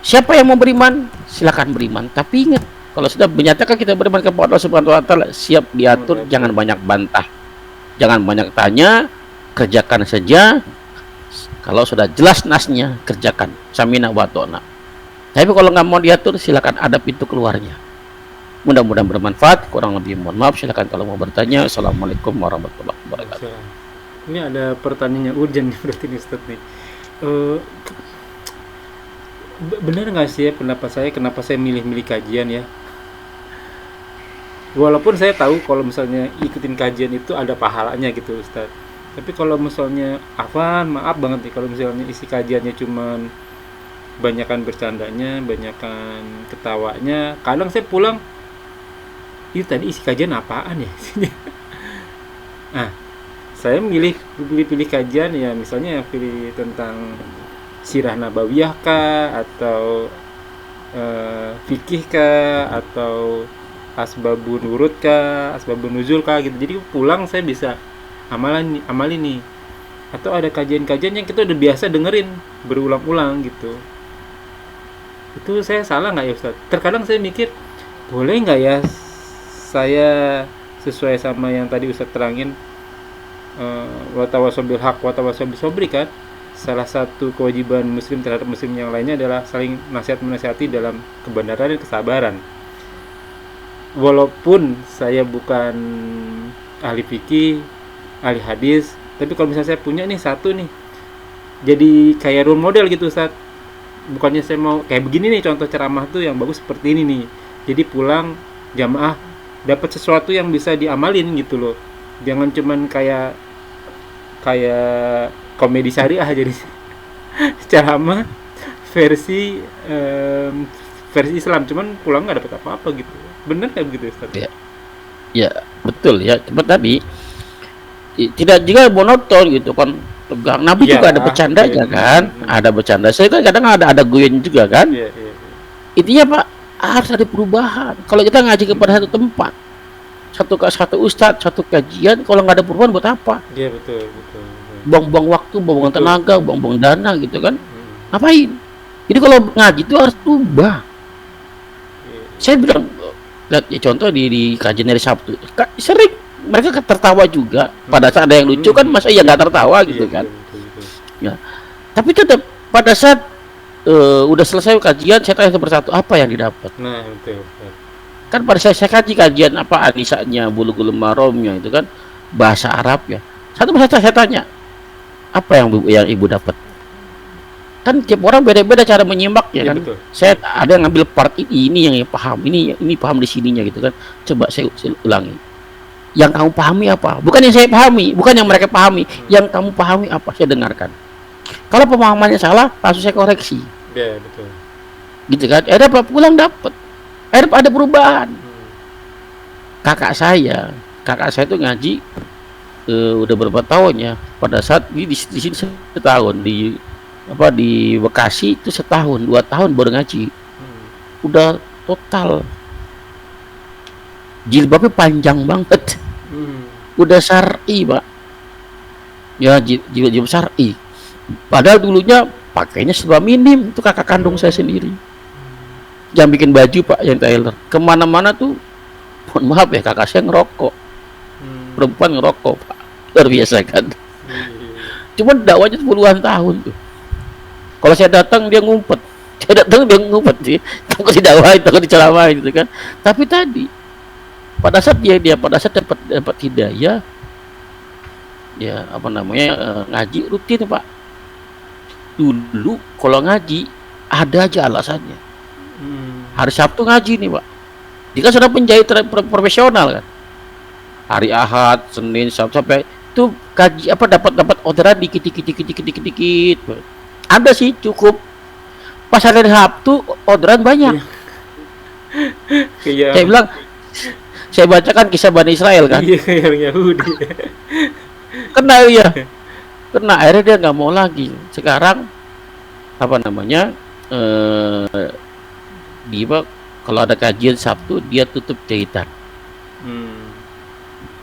siapa yang mau beriman silakan beriman, tapi ingat, kalau sudah menyatakan kita beriman kepada Allah Subhanahu wa taala, siap diatur, jangan banyak bantah, jangan banyak tanya, kerjakan saja. Kalau sudah jelas nasnya, kerjakan. Samina wa ta'na. Tapi kalau nggak mau diatur, silakan ada pintu keluarnya. Mudah-mudahan bermanfaat. Kurang lebih mohon maaf. Silakan kalau mau bertanya. Assalamualaikum warahmatullahi wabarakatuh. Ini ada pertanyaannya urgent nih berarti nih Ustadz nih. Benar nggak sih ya pendapat saya, kenapa saya milih-milih kajian ya? Walaupun saya tahu kalau misalnya ikutin kajian itu ada pahalanya gitu Ustadz. Tapi kalau misalnya maaf banget nih kalau misalnya isi kajiannya cuman banyakan bercandanya, banyakan ketawanya, kadang saya pulang, itu tadi isi kajian apaan ya? Nah, saya pilih kajian ya, misalnya pilih tentang sirah nabawiyah kah, atau fikih kah, atau asbabun nurut kah, asbabun nuzul kah gitu. Jadi pulang saya bisa amalin nih. Atau ada kajian-kajian yang kita udah biasa dengerin berulang-ulang gitu. Itu saya salah nggak ya Ustaz? Terkadang saya mikir, boleh nggak ya saya sesuai sama yang tadi Ustaz terangin, watawasobil haq watawasobil sobri kan? Salah satu kewajiban muslim terhadap muslim yang lainnya adalah saling nasihat-menasihati dalam kebenaran dan kesabaran. Walaupun saya bukan ahli fikih, ahli hadis, tapi kalau misalnya saya punya nih satu nih, jadi kayak role model gitu Ustaz. Bukannya saya mau kayak begini nih, contoh ceramah tuh yang bagus seperti ini nih, jadi pulang jamaah dapat sesuatu yang bisa diamalin gitu loh. Jangan cuman kayak komedi syariah jadi ceramah versi Islam, cuman pulang nggak dapat apa-apa gitu. Bener kayak begitu Ustaz? Ya betul ya. Cepat tadi tidak juga monoton gitu kan, tegang. Nabi juga ada bercandanya kan, ada bercanda. Saya kan kadang ada guyon juga kan. Intinya Pak, harus ada perubahan. Kalau kita ngaji kepada satu tempat, satu ustadz, satu kajian, kalau nggak ada perubahan buat apa? Iya betul. Buang-buang waktu, buang-buang tenaga, buang-buang dana gitu kan. Ngapain? Jadi kalau ngaji itu harus ubah. Saya bilang, lihat ya contoh di kajian hari Sabtu, sering mereka tertawa juga. Pada saat ada yang lucu kan, masa ya nggak tertawa gitu kan. Ya. Tapi tetap pada saat udah selesai kajian, saya tanya persatu, apa yang didapat? Nah betul. Kan pada saat saya kaji kajian apa anisanya, bulughul maromnya itu kan bahasa Arab ya. Satu persatu saya tanya, apa yang ibu dapat? Kan tiap orang beda-beda cara menyimak ya kan. Betul. Saya ada yang ngambil part ini yang paham, ini paham di sininya gitu kan. Coba saya ulangi. Yang kamu pahami apa? Bukan yang saya pahami, bukan yang mereka pahami. Yang kamu pahami apa? Saya dengarkan. Kalau pemahamannya salah, langsung saya koreksi. Ya betul. Gitu kan? Ada apa? Pulang dapat. Ada perubahan. Kakak saya itu ngaji udah berapa tahun ya. Pada saat di sini setahun, di Bekasi itu setahun, 2 tahun baru ngaji. Udah total jilbabnya panjang banget. Udah syar'i Pak ya, jilbab syar'i. Padahal dulunya pakainya serba minim. Itu kakak kandung saya sendiri yang bikin baju Pak, yang tailor. Kemana-mana tuh, mohon maaf ya, kakak saya ngerokok, perempuan ngerokok Pak, luar biasa kan. Cuman dakwanya puluhan tahun tuh. Kalau saya datang dia ngumpet, sih, takut didakwain, takut diceramain gitu kan. Tapi tadi pada saat dia dapat hidayah ya, apa namanya, ngaji rutin Pak. Dulu kalau ngaji ada aja alasannya. Hari Sabtu ngaji nih Pak, dia kan sudah penjahit profesional kan. Hari Ahad, Senin, Sabtu sampai itu kaji dapat orderan dikit. Ada sih cukup. Pas hari Sabtu orderan banyak. Saya bilang, saya bacakan kisah Bani Israel kan. Iya, yang Yahudi. Kena akhirnya dia nggak mau lagi. Sekarang apa namanya, dia kalau ada kajian Sabtu dia tutup jahitan, Hmm.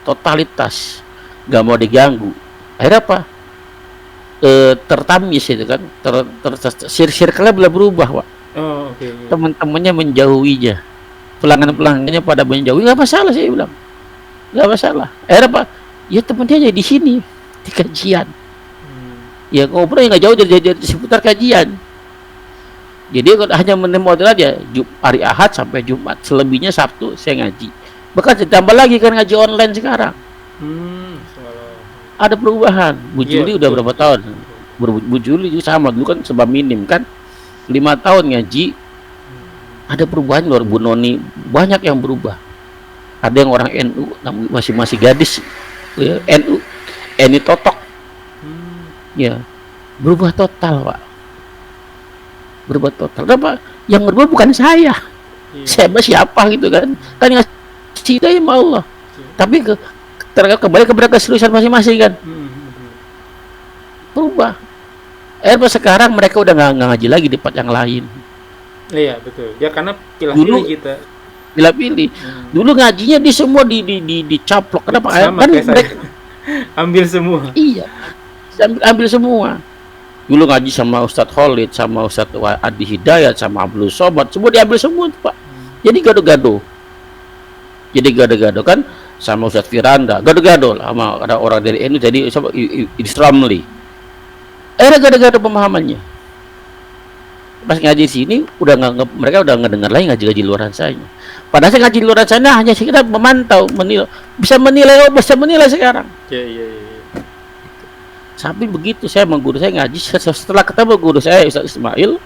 totalitas, nggak mau diganggu. Akhirnya apa? Tertamis itu kan, circle-nya boleh berubah, Pak. Oh, oke. Teman-temannya menjauhinya, pelanggan-pelanggannya pada menjauhi, nggak masalah saya bilang, nggak masalah. Akhirnya apa? Ya temennya aja di sini di kajian, Hmm. ya ngobrol nggak jauh dari seputar kajian. Jadi hanya model aja hari Ahad sampai Jumat, selebihnya Sabtu saya ngaji. Bahkan ditambah lagi kan ngaji online sekarang. Salah. Ada perubahan. Bu Iya, Juli udah betul. berapa tahun? Bu Juli juga sama dulu kan sebab minim kan 5 tahun ngaji. Ada perubahan luar. Bu Noni banyak yang berubah. Ada yang orang NU masih gadis, ya, NU totok, Hmm. ya berubah total, Pak. Berubah total. Kenapa? Yang berubah bukan saya. Iya. Saya siapa gitu kan? Kan yang ngasih itu ya Allah. Tapi kembali kepada keseriusan masing-masing kan. Berubah. Sekarang mereka udah nggak ngaji lagi di tempat yang lain. Iya, betul. Ya karena Dulu- pilih kita. Pilih. Dulu ngajinya di semua dicaplok. Kenapa? Sama Kan kayak saya. mereka Ambil semua. iya. Ambil semua. Dulu ngaji sama Ustadz Khalid, sama Ustadz Adi Hidayat, sama Abdul Somad, semua diambil semua tuh, Pak. Jadi gado-gado. Kan sama Ustadz Firanda, gado-gado lah sama ada orang dari NU jadi sama Islamli. Gado-gado pemahamannya. Pas ngaji sini mereka udah ngedengar lagi ngaji luaran saya. Padahal saya ngaji luaran sana hanya sekedar memantau, bisa menilai sekarang. Iya. Sampai begitu saya mengguru saya ngaji, setelah ketemu guru saya Ustaz Ismail,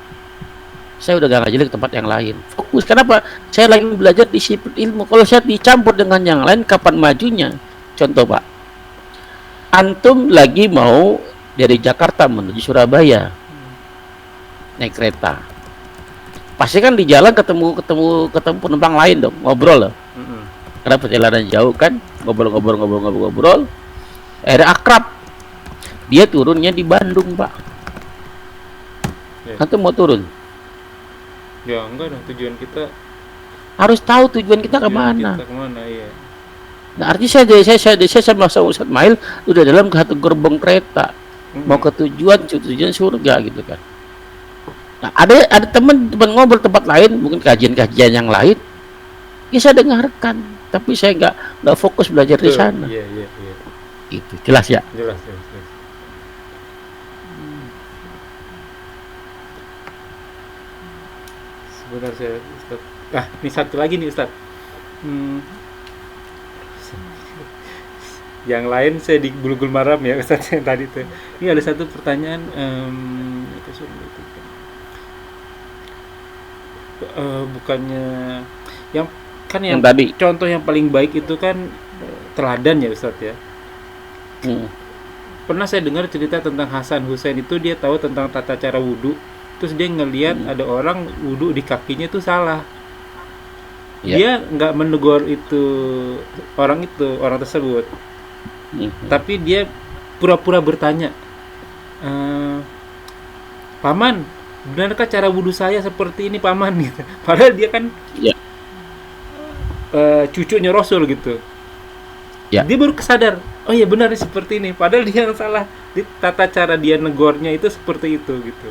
saya udah gak ngaji lagi ke tempat yang lain. Fokus. Kenapa? Saya lagi belajar disiplin ilmu. Kalau saya dicampur dengan yang lain, kapan majunya? Contoh, Pak, antum lagi mau dari Jakarta menuju Surabaya naik kereta, pasti kan di jalan ketemu penumpang lain dong, ngobrol loh. Karena perjalanan jauh kan, ngobrol, akhirnya akrab. Dia turunnya di Bandung, Pak. Ya. Antum mau turun, Ya enggak dong, tujuan kita harus tahu tujuan kita kemana. Iya. Nah, artinya saya sama Ustaz Mail udah dalam satu gerbong kereta, mau ke tujuan surga gitu kan. Nah, ada teman ngobrol tempat lain, mungkin kajian yang lain, ya saya dengarkan, tapi saya nggak fokus belajar di sana. Iya. Itu jelas ya. Jelas. Sebentar saya, Ustaz. Ini satu lagi nih, Ustaz. Yang lain saya di Bulugul Maram ya, Ustaz, yang tadi tuh. Ini ada satu pertanyaan, bukannya yang kan yang tadi. Contoh yang paling baik itu kan teladan ya, Ustaz ya. Pernah saya dengar cerita tentang Hasan Hussein itu, dia tahu tentang tata cara wudhu, terus dia ngelihat ada orang wudhu di kakinya itu salah. Dia nggak menegur orang tersebut, tapi dia pura-pura bertanya, Paman, benarkah cara wudhu saya seperti ini, Paman? Gitu. Padahal dia kan cucunya Rasul gitu. Dia baru kesadar, oh iya benar seperti ini. Padahal dia yang salah. Di tata cara dia negornya itu seperti itu gitu.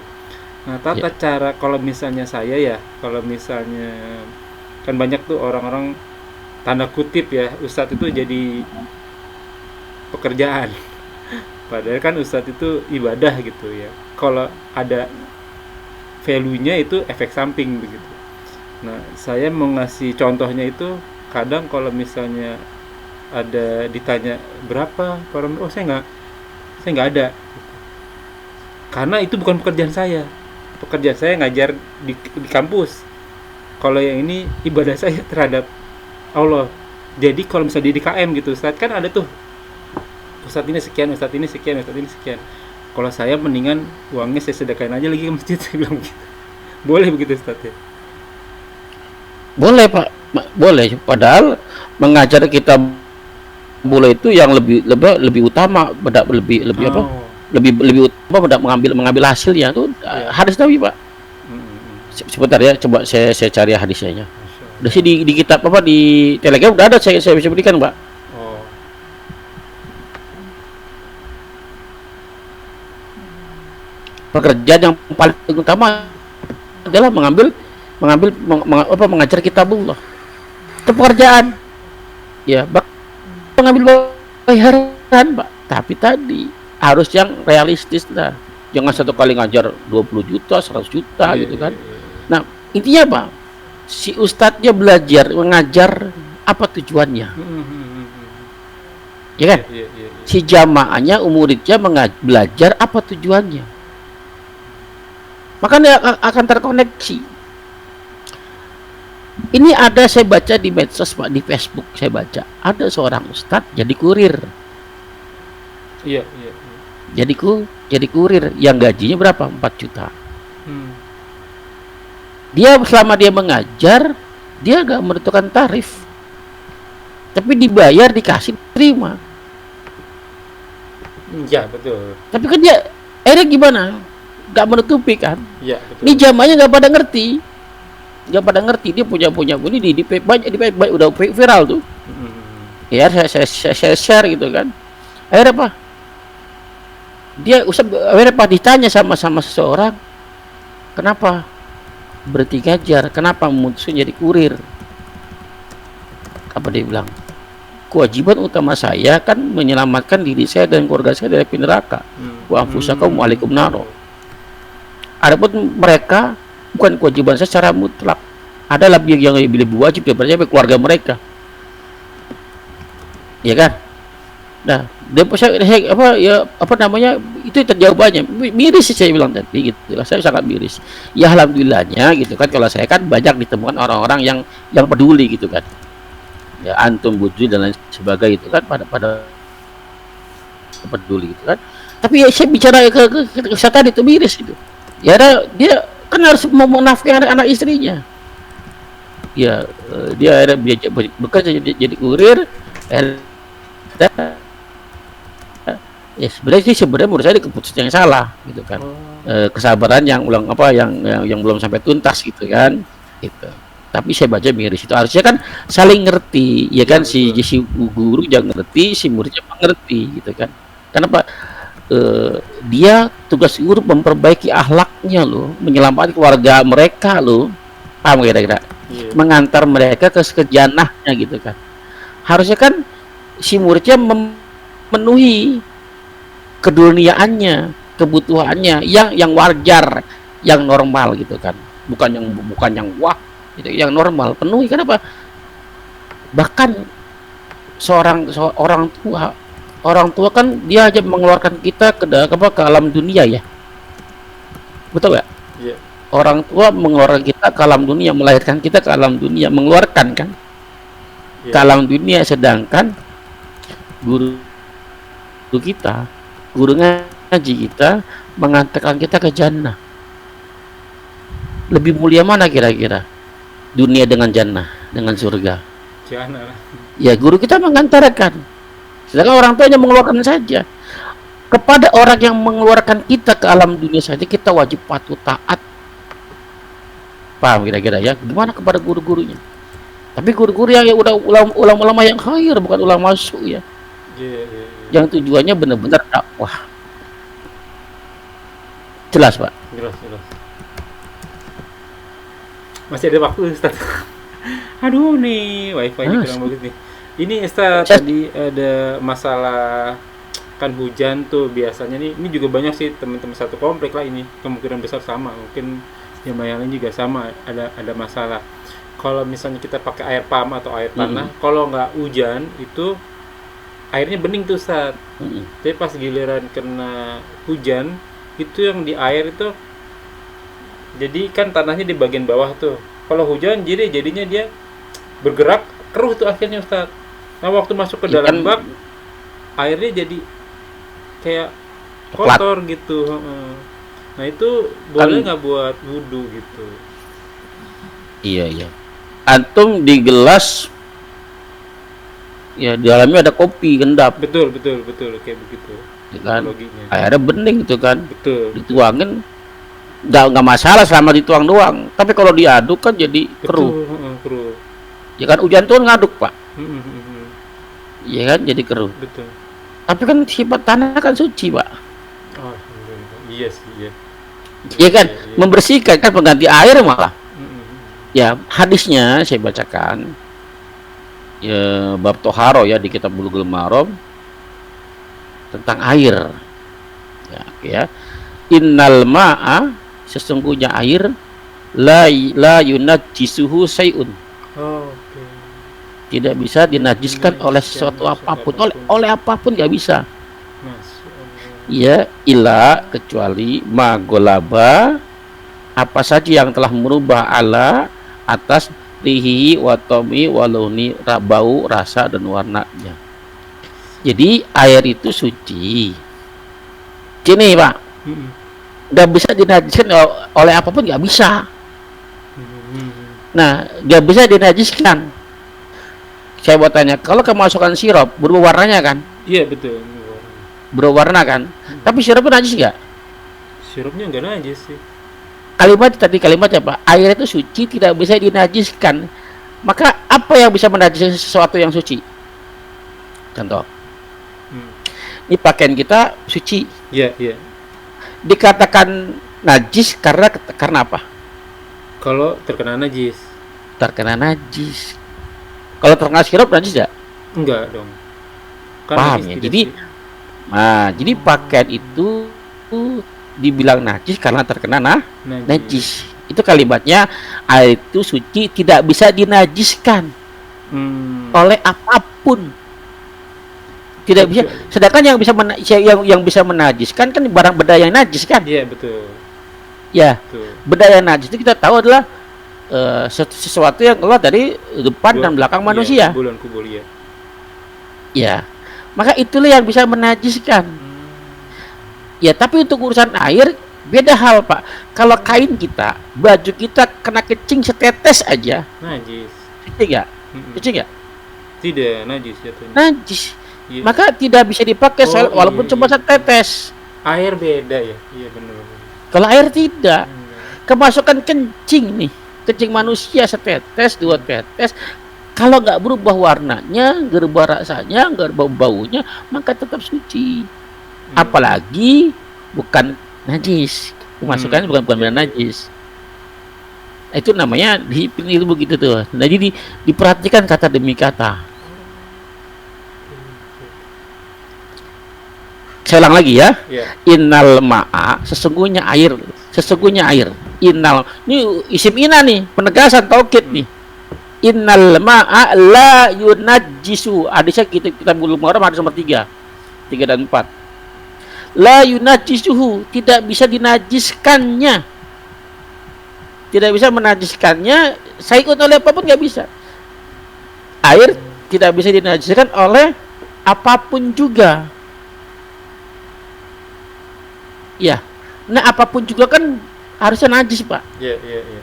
Nah, tata cara kalau misalnya saya ya, kalau misalnya kan banyak tuh orang-orang tanda kutip ya, Ustadz itu jadi pekerjaan. Padahal kan Ustadz itu ibadah gitu ya. Kalau ada value-nya itu efek samping begitu. Nah, saya mau ngasih contohnya itu, kadang kalau misalnya ada ditanya berapa, oh saya nggak ada. Karena itu bukan pekerjaan saya. Pekerjaan saya ngajar di kampus. Kalau yang ini ibadah saya terhadap Allah. Jadi kalau misalnya di KM gitu, Ustadz kan ada tuh Ustadz ini sekian, Ustadz ini sekian, Ustadz ini sekian. Kalau saya mendingan uangnya saya sedekahin aja lagi ke masjid, saya bilang begitu. Boleh begitu, Ustadz ya? Boleh, Pak. Boleh. Padahal mengajar kita boleh itu yang lebih utama, lebih utama mengambil hasilnya itu Iya. hadis Nabi, Pak. Sebentar ya, coba saya cari hadisnya. Udah sih di kitab apa di Telegram udah ada, saya bisa berikan, Pak. Oh. Pekerjaan yang paling utama adalah mengajar kitabullah. Itu pekerjaan. Ya, mengambil bayaran, Pak. Tapi tadi harus yang realistis lah. Jangan satu kali ngajar 20 juta, 100 juta gitu kan. Nah, intinya apa? Si ustadznya belajar, mengajar, apa tujuannya? Ya kan? Si jamaahnya, muridnya belajar, apa tujuannya? Makanya akan terkoneksi. Ini ada, saya baca di medsos, Pak, di Facebook saya baca. Ada seorang ustadz jadi kurir. Iya. Jadi kurir yang gajinya berapa? 4 juta. Dia selama dia mengajar, dia gak menentukan tarif, tapi dibayar, dikasih, terima. Iya, betul. Tapi kan dia akhirnya gimana? Gak menutupi kan? Iya, betul. Ini jamaahnya gak pada ngerti. Dia punya ini di banyak udah viral tuh. Ya saya share gitu kan. Akhirnya apa? Dia akhirnya apa, ditanya sama seseorang, kenapa berhenti ngajar, kenapa memutuskan jadi kurir? Apa dia bilang? Kewajiban utama saya kan menyelamatkan diri saya dan keluarga saya dari api neraka. Wa anfusakum wa'alaikum naro. Adapun mereka, bukan kewajiban saya secara mutlak. Ada lebih yang lebih wajib daripada keluarga mereka. Ya kan? Nah, apa namanya, itu jawabannya miris sih, saya bilang tadi gitu. Saya sangat miris. Ya alhamdulillahnya gitu kan, kalau saya kan banyak ditemukan orang-orang yang peduli gitu kan. Ya antum buju dan lain sebagainya itu kan pada peduli gitu kan. Tapi ya saya bicara ke tadi itu miris itu. Ya dia kan harus menafkahi anak istrinya. Ya dia bekerja jadi kurir. Ya sebenarnya menurut saya keputusan yang salah gitu kan. Kesabaran yang belum sampai tuntas gitu kan gitu. Tapi saya baca miris itu, harusnya kan saling ngerti ya kan, si guru jangan ngerti, si muridnya mengerti gitu kan. Kenapa? Dia tugas guru memperbaiki akhlaknya loh, menyelamatkan keluarga mereka loh, paham kira-kira? Mengantar mereka ke jannahnya gitu kan. Harusnya kan si muridnya memenuhi keduniaannya, kebutuhannya yang wajar, yang normal gitu kan, bukan yang wah gitu, yang normal, penuhi. Kenapa? Bahkan orang tua kan dia aja mengeluarkan kita ke alam dunia ya, betul ya? Orang tua mengeluarkan kita ke alam dunia, melahirkan kita ke alam dunia, mengeluarkan kan ke alam dunia, sedangkan guru kita, guru ngaji kita mengantarkan kita ke jannah. Lebih mulia mana kira-kira? Dunia dengan jannah, dengan surga. Jannah. Ya guru kita mengantarkan, sedangkan orang tuanya mengeluarkan saja. Kepada orang yang mengeluarkan kita ke alam dunia saja kita wajib patuh taat. Paham kira-kira ya? Gimana kepada guru-gurunya? Tapi guru-guru yang udah ulama-ulama yang khair, bukan ulama su ya. Yang tujuannya benar-benar dakwah. Jelas, Pak? Jelas. Masih ada waktu, Ustaz. Aduh nih, wifi-nya kurang bagus nih. Ini Ustaz, tadi ada masalah kan hujan tuh biasanya nih. Ini juga banyak sih teman-teman satu komplek lah ini. Kemungkinan besar sama, mungkin yang lain juga sama, ada masalah. Kalau misalnya kita pakai air pump atau air tanah, kalau nggak hujan itu airnya bening tuh Ustaz. Tapi pas giliran kena hujan itu yang di air itu, jadi kan tanahnya di bagian bawah tuh. Kalau hujan jadinya dia bergerak keruh tuh akhirnya Ustaz. Nah waktu masuk ke dalam bak airnya jadi kayak kotor gitu. Nah itu boleh nggak buat wudhu gitu? Iya. Antum di gelas ya di dalamnya ada kopi kendap. Betul kayak begitu. Kan airnya bening itu kan. Betul. Dituangin nggak masalah selama dituang doang. Tapi kalau diaduk kan jadi keruh. Betul, keruh. Ya kan hujan turun ngaduk Pak. Mm, mm, mm. Ya kan jadi keruh. Betul. Tapi kan sifat tanah kan suci Pak. Oh, alhamdulillah. Iya sih, iya. Ya kan Iya. membersihkan kan pengganti air malah. Mm, mm, mm. Ya hadisnya saya bacakan. Ya bab toharo ya di kitab Bulughul Maram tentang air. Ya. Innal ma'a, sesungguhnya air la yunajjisuhu syai'un. Oh, oke. Tidak bisa dinajiskan oleh sesuatu apapun, oleh apapun nggak bisa. Masyaallah. Ya, illa kecuali magolaba, apa saja yang telah merubah ala atas rihi watomi waluni, bau, rasa dan warnanya. Jadi air itu suci. Gini Pak, Mm, mm. nggak bisa dinajiskan oleh apapun, nggak bisa. Mm, mm. Nah, nggak bisa dinajiskan. Saya mau tanya, kalau kemasukan sirup berubah warnanya kan, Iya, betul. berubah warna kan, tapi sirupnya najis nggak? Sirupnya enggak najis sih. Kalimatnya Pak, air itu suci, tidak bisa dinajiskan. Maka apa yang bisa menajiskan sesuatu yang suci? Contoh, Hmm. ini pakaian kita suci, Iya, iya. dikatakan najis karena apa? Kalau terkena najis. Terkena najis. Kalau terkena sirup najis nggak? Enggak dong. Kan Paham najis ya? tidak Jadi, sih. jadi pakaian itu dibilang najis karena terkena najis. Itu kalimatnya, air itu suci, tidak bisa dinajiskan Hmm. oleh apapun. Tidak bisa. Sedangkan yang bisa menajiskan kan barang benda yang najis kan? Iya, betul. Ya, Betul. benda yang najis itu kita tahu adalah sesuatu yang keluar dari depan dan belakang manusia. Iya, kubulan kubul ya. Ya, maka itulah yang bisa menajiskan. Ya, tapi untuk urusan air beda hal Pak. Kalau kain kita, baju kita kena kecing setetes aja, Najis. suci nggak? Mm-mm. Suci nggak? Tidak najis jatuhnya. Najis. Iya. Maka tidak bisa dipakai Oh, walaupun iya, cuma iya. setetes. Air beda ya. Iya, benar. Kalau air tidak. Enggak. Kemasukan kencing nih, kencing manusia setetes, dua tetes, kalau nggak berubah warnanya, nggak berubah rasanya, nggak berubah baunya, maka tetap suci. Apalagi bukan najis, kemasukannya bukan benar najis. Itu namanya itu begitu tuh. Nah, jadi diperhatikan kata demi kata. Saya ulang lagi ya. Iya. Innal ma'a, sesungguhnya air. Innal, ini isim ina nih, penegasan taukid nih. Innal ma'a la yunajjisu. Hadisnya kita belum orang hadis nomor 3 dan 4. La yunajjisuhu, tidak bisa dinajiskannya. Tidak bisa menajiskannya, saikun oleh apapun nggak bisa. Air tidak bisa dinajiskan oleh apapun juga. Ya, nah apapun juga kan harusnya najis Pak. Iya, iya, iya.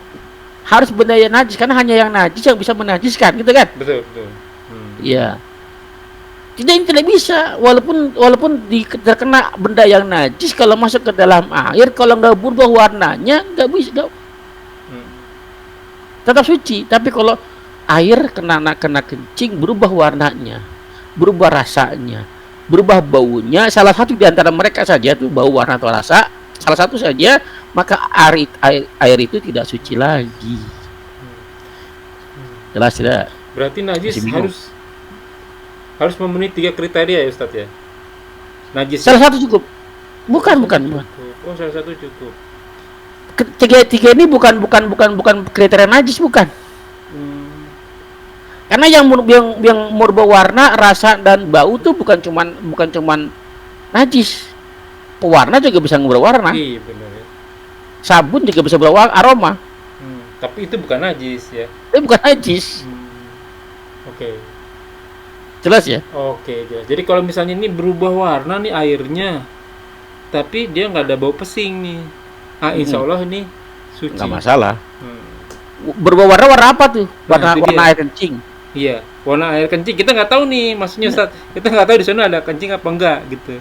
Harus benda yang najis, karena hanya yang najis yang bisa menajiskan, gitu kan? Betul, betul. Iya. Tidak bisa, walaupun terkena benda yang najis, kalau masuk ke dalam air, kalau nggak berubah warnanya, nggak bisa, tetap suci. Tapi kalau air kena kencing, berubah warnanya, berubah rasanya, berubah baunya, salah satu di antara mereka saja tuh bau, warna atau rasa, salah satu saja, maka air itu tidak suci lagi. Jelas tidak? Berarti najis Masih bingung. harus memenuhi 3 kriteria ya Ustadz ya. Najis. Salah satu cukup. Bukan. Oh, salah satu cukup. Tiga ini bukan kriteria najis, bukan. Karena yang merubah warna, rasa dan bau tuh bukan cuman najis. Pewarna juga bisa merubah warna. Iya, benar ya. Sabun juga bisa berubah aroma. Tapi itu bukan najis ya. Itu bukan najis. Oke. Jelas ya? Oke, jelas. Jadi kalau misalnya ini berubah warna nih airnya, tapi dia nggak ada bau pesing nih, insya Allah ini suci. Nggak masalah. Hmm. Berubah warna apa tuh? Nah, itu Warna dia. air kencing. Iya, warna air kencing kita nggak tahu nih, maksudnya Ustaz. Kita nggak tahu di sana ada kencing apa enggak gitu.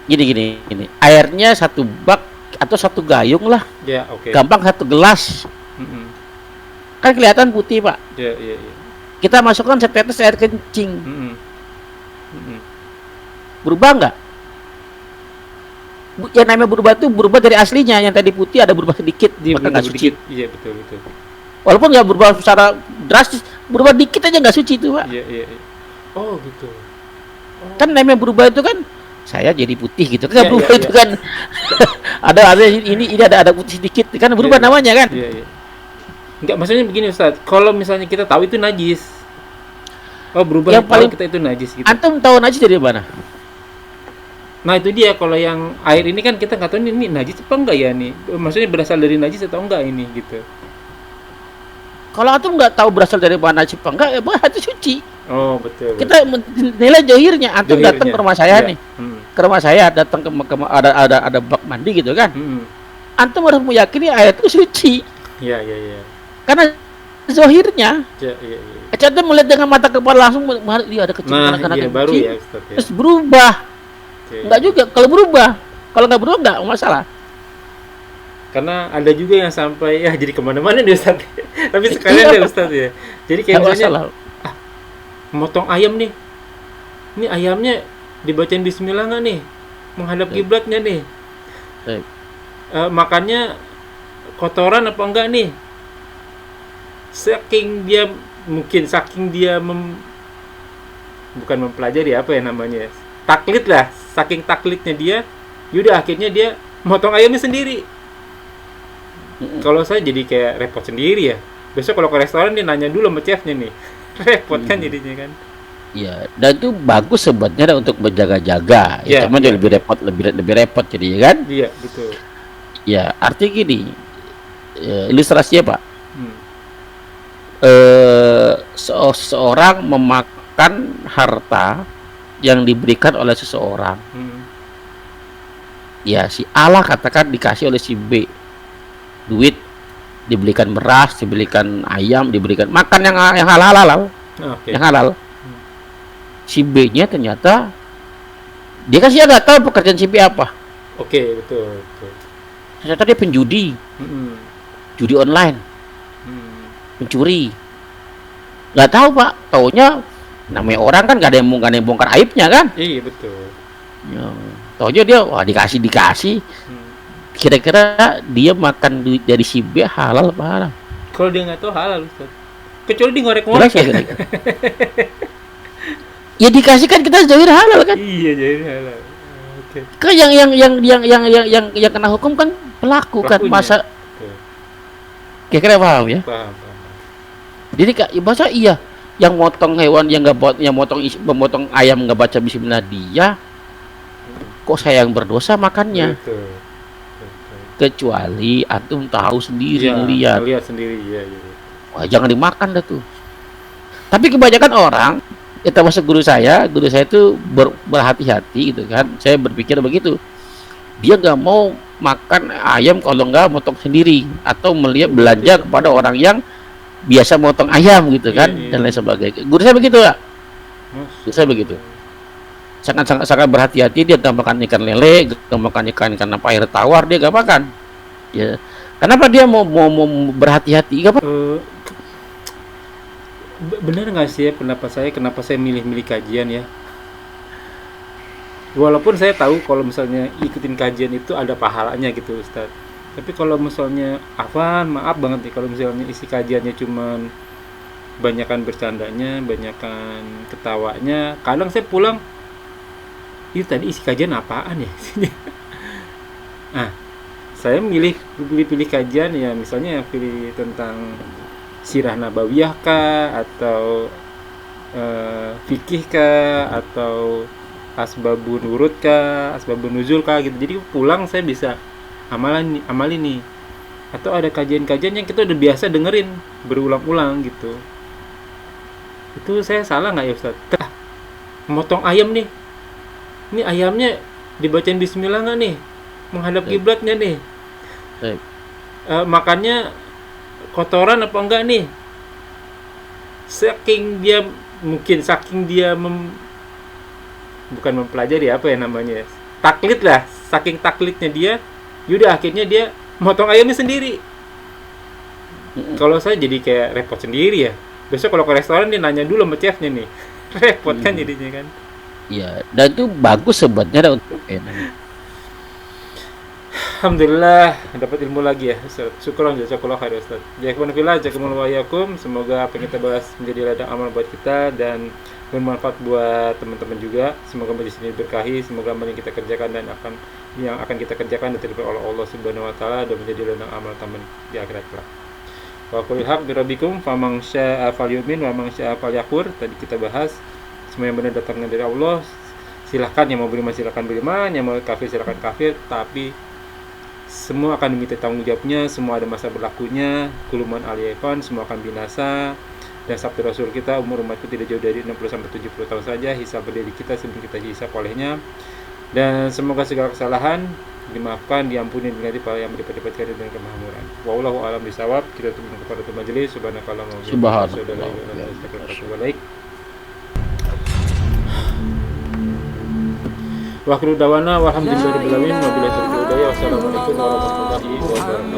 Gini. Airnya satu bak atau satu gayung lah, Ya, oke. gampang satu gelas, Mm-mm. kan kelihatan putih Pak. Ya, ya, ya. Kita masukkan setetes air kencing, Mm-mm. Mm-mm. berubah nggak? Yang namanya berubah itu berubah dari aslinya, yang tadi putih ada berubah sedikit, Iya, maka berubah nggak suci. sedikit. Iya, betul, betul. Walaupun nggak berubah secara drastis, berubah dikit aja nggak suci itu Pak. Iya, iya, iya. Oh, gitu. Kan namanya berubah itu kan saya jadi putih gitu kan, Iya, berubah iya, itu iya. kan ada ini ada putih sedikit kan, berubah Iya, iya. namanya kan. Iya, iya. Enggak, maksudnya begini Ustaz. Kalau misalnya kita tahu itu najis. Oh, berubah Yang kalau paling kita itu najis gitu. antum tahu najis dari mana? Nah, itu dia, kalau yang air ini kan kita nggak tahu ini najis apa enggak ya nih. Maksudnya berasal dari najis atau enggak ini gitu. Kalau antum nggak tahu berasal dari mana najis apa enggak, ya berarti suci. Oh, betul. Kita nilai johirnya. Antum Johirnya. datang ke rumah saya Iya. nih, ke rumah saya datang ada bak mandi gitu kan. Antum harus meyakini air itu suci Iya, iya, iya. karena zohirnya. Iya, iya, iya. Antum melihat dengan mata kepala langsung, dia ada kecil Nah, kanak-kanak iya yang baru kecil, ya Ustaz ya. terus berubah. Oke. Enggak juga, kalau berubah. Kalau nggak berubah nggak masalah. Karena ada juga yang sampai ya jadi kemana-mana nih Ustaz. Tapi sekalian Iya, deh Ustaz ya. Jadi kayak Nggak misalnya masalah. motong ayam nih. Ini ayamnya dibacain bismillah nggak nih? Menghadap kiblatnya nih. Baik. Makannya kotoran apa enggak nih? Saking dia bukan mempelajari apa ya namanya, taklid lah, saking taklidnya dia, yaudah akhirnya dia motong ayamnya sendiri. Kalau saya jadi kayak repot sendiri ya. Besok kalau ke restoran dia nanya dulu sama chefnya nih, repot kan jadinya kan. Iya, dan itu bagus sebetulnya untuk berjaga-jaga. Ya, Iya, cuman iya. dia lebih repot jadinya kan. Iya betul. Ya, artinya gini, ilustrasinya Pak. Hmm. Seseorang memakan harta yang diberikan oleh seseorang. Hmm. Ya, si Allah katakan dikasih oleh si B duit, dibelikan beras, dibelikan ayam, dibelikan makan yang halal, Oke. yang halal. Si B-nya ternyata dia kan sih nggak tahu pekerjaan si B apa. Oke, betul, betul. Ternyata dia penjudi, Hmm. judi online, Hmm. pencuri. Nggak tahu Pak, taunya namanya orang kan nggak ada yang bongkar aibnya kan. Iya betul. Ya, taunya dia wah dikasih. Hmm. Kira-kira dia makan duit dari si B halal apa haram? Kalau dia nggak tahu halal Ustaz. Kecuali di Jelas ngorek-ngorek ya kira-kira? Ya dikasih kan kita zahir halal kan? Iya, jadi halal. Oke. Kan yang kena hukum kan pelaku kan, Pelakunya. masa Betul. kira-kira paham ya? Paham, paham. Jadi masa iya yang motong hewan yang memotong ayam nggak baca bismillah dia kok saya yang berdosa makannya? Betul. Betul. Kecuali antum tahu sendiri Iya, lihat. lihat sendiri ya, ya. Wah, jangan dimakan dah tuh. Tapi kebanyakan orang, ya termasuk guru saya itu berhati-hati gitu kan. Saya berpikir begitu. Dia nggak mau makan ayam kalau nggak motong sendiri atau melihat belanja kepada orang yang biasa motong ayam gitu kan, Iya, iya. dan lain sebagainya. Guru saya begitu ya. Guru saya begitu. Sangat berhati-hati, dia nggak makan ikan lele, nggak makan ikan apa air tawar, dia nggak makan. Ya. Kenapa dia mau berhati-hati? Nggak apa? Benar nggak sih ya pendapat saya, kenapa saya milih-milih kajian ya? Walaupun saya tahu kalau misalnya ikutin kajian itu ada pahalanya gitu Ustaz. Tapi kalau misalnya maaf banget nih kalau misalnya isi kajiannya cuman banyakan bercandanya, banyakan ketawanya. Kadang saya pulang, ini tadi isi kajian apaan ya? Nah, saya pilih kajian ya, misalnya pilih tentang sirah nabawiyah kah, atau fikih kah, atau asbabun nurut kah, asbabun nuzul kah gitu. Jadi pulang saya bisa amalin nih. Atau ada kajian-kajian yang kita udah biasa dengerin berulang-ulang gitu. Itu saya salah nggak ya Ustaz? Motong ayam nih. Ini ayamnya dibacain bismillah nggak nih? Menghadap kiblat nggak nih? Baik. Makannya kotoran apa enggak nih? Saking dia bukan mempelajari apa ya namanya, taklid lah, saking taklidnya dia, Yaudah akhirnya dia motong ayamnya sendiri. Kalau saya jadi kayak repot sendiri ya. Besok kalau ke restoran dia nanya dulu sama chefnya nih. Repot kan jadinya kan. Ya, dan itu bagus sebenarnya untuk Alhamdulillah dapat ilmu lagi ya Ustaz. Syukuran jazakallahu khair Ustaz. Jazakumullah jazakumullah wa yakum. Semoga apa yang kita bahas menjadi ladang amal buat kita dan bermanfaat buat teman-teman juga. Semoga majelis ini berkahi, semoga amal yang kita kerjakan dan yang akan kita kerjakan diterima oleh Allah Subhanahu wa taala dan menjadi ladang amal taman di akhirat kelak. Wa qul haq bi rabbikum faman syaa'a falyu'min wa man syaa'a falyakfur. Tadi kita bahas semua yang benar datangnya dari Allah. Silahkan yang mau beriman silahkan beriman, yang mau kafir silahkan kafir, tapi semua akan diminta tanggung jawabnya, semua ada masa berlakunya, kuluman aliyafan, semua akan binasa. Dan sabda Rasul kita, umur umatku tidak jauh dari 60-70 tahun saja, hisab berdiri kita sebelum kita hisab olehnya. Dan semoga segala kesalahan dimaafkan, diampuni, diganti para yang melipat-lipatkan dengan kemakmuran. Wallahu a'lam bishawab. Kita tunggu kepada majelis. Subhanakallahumma wa bihamdika. Wa akhiru dawana walhamdulillahirabbil alamin. Wabillahi taufiq wal hidayah. Wassalamualaikum warahmatullahi wabarakatuh.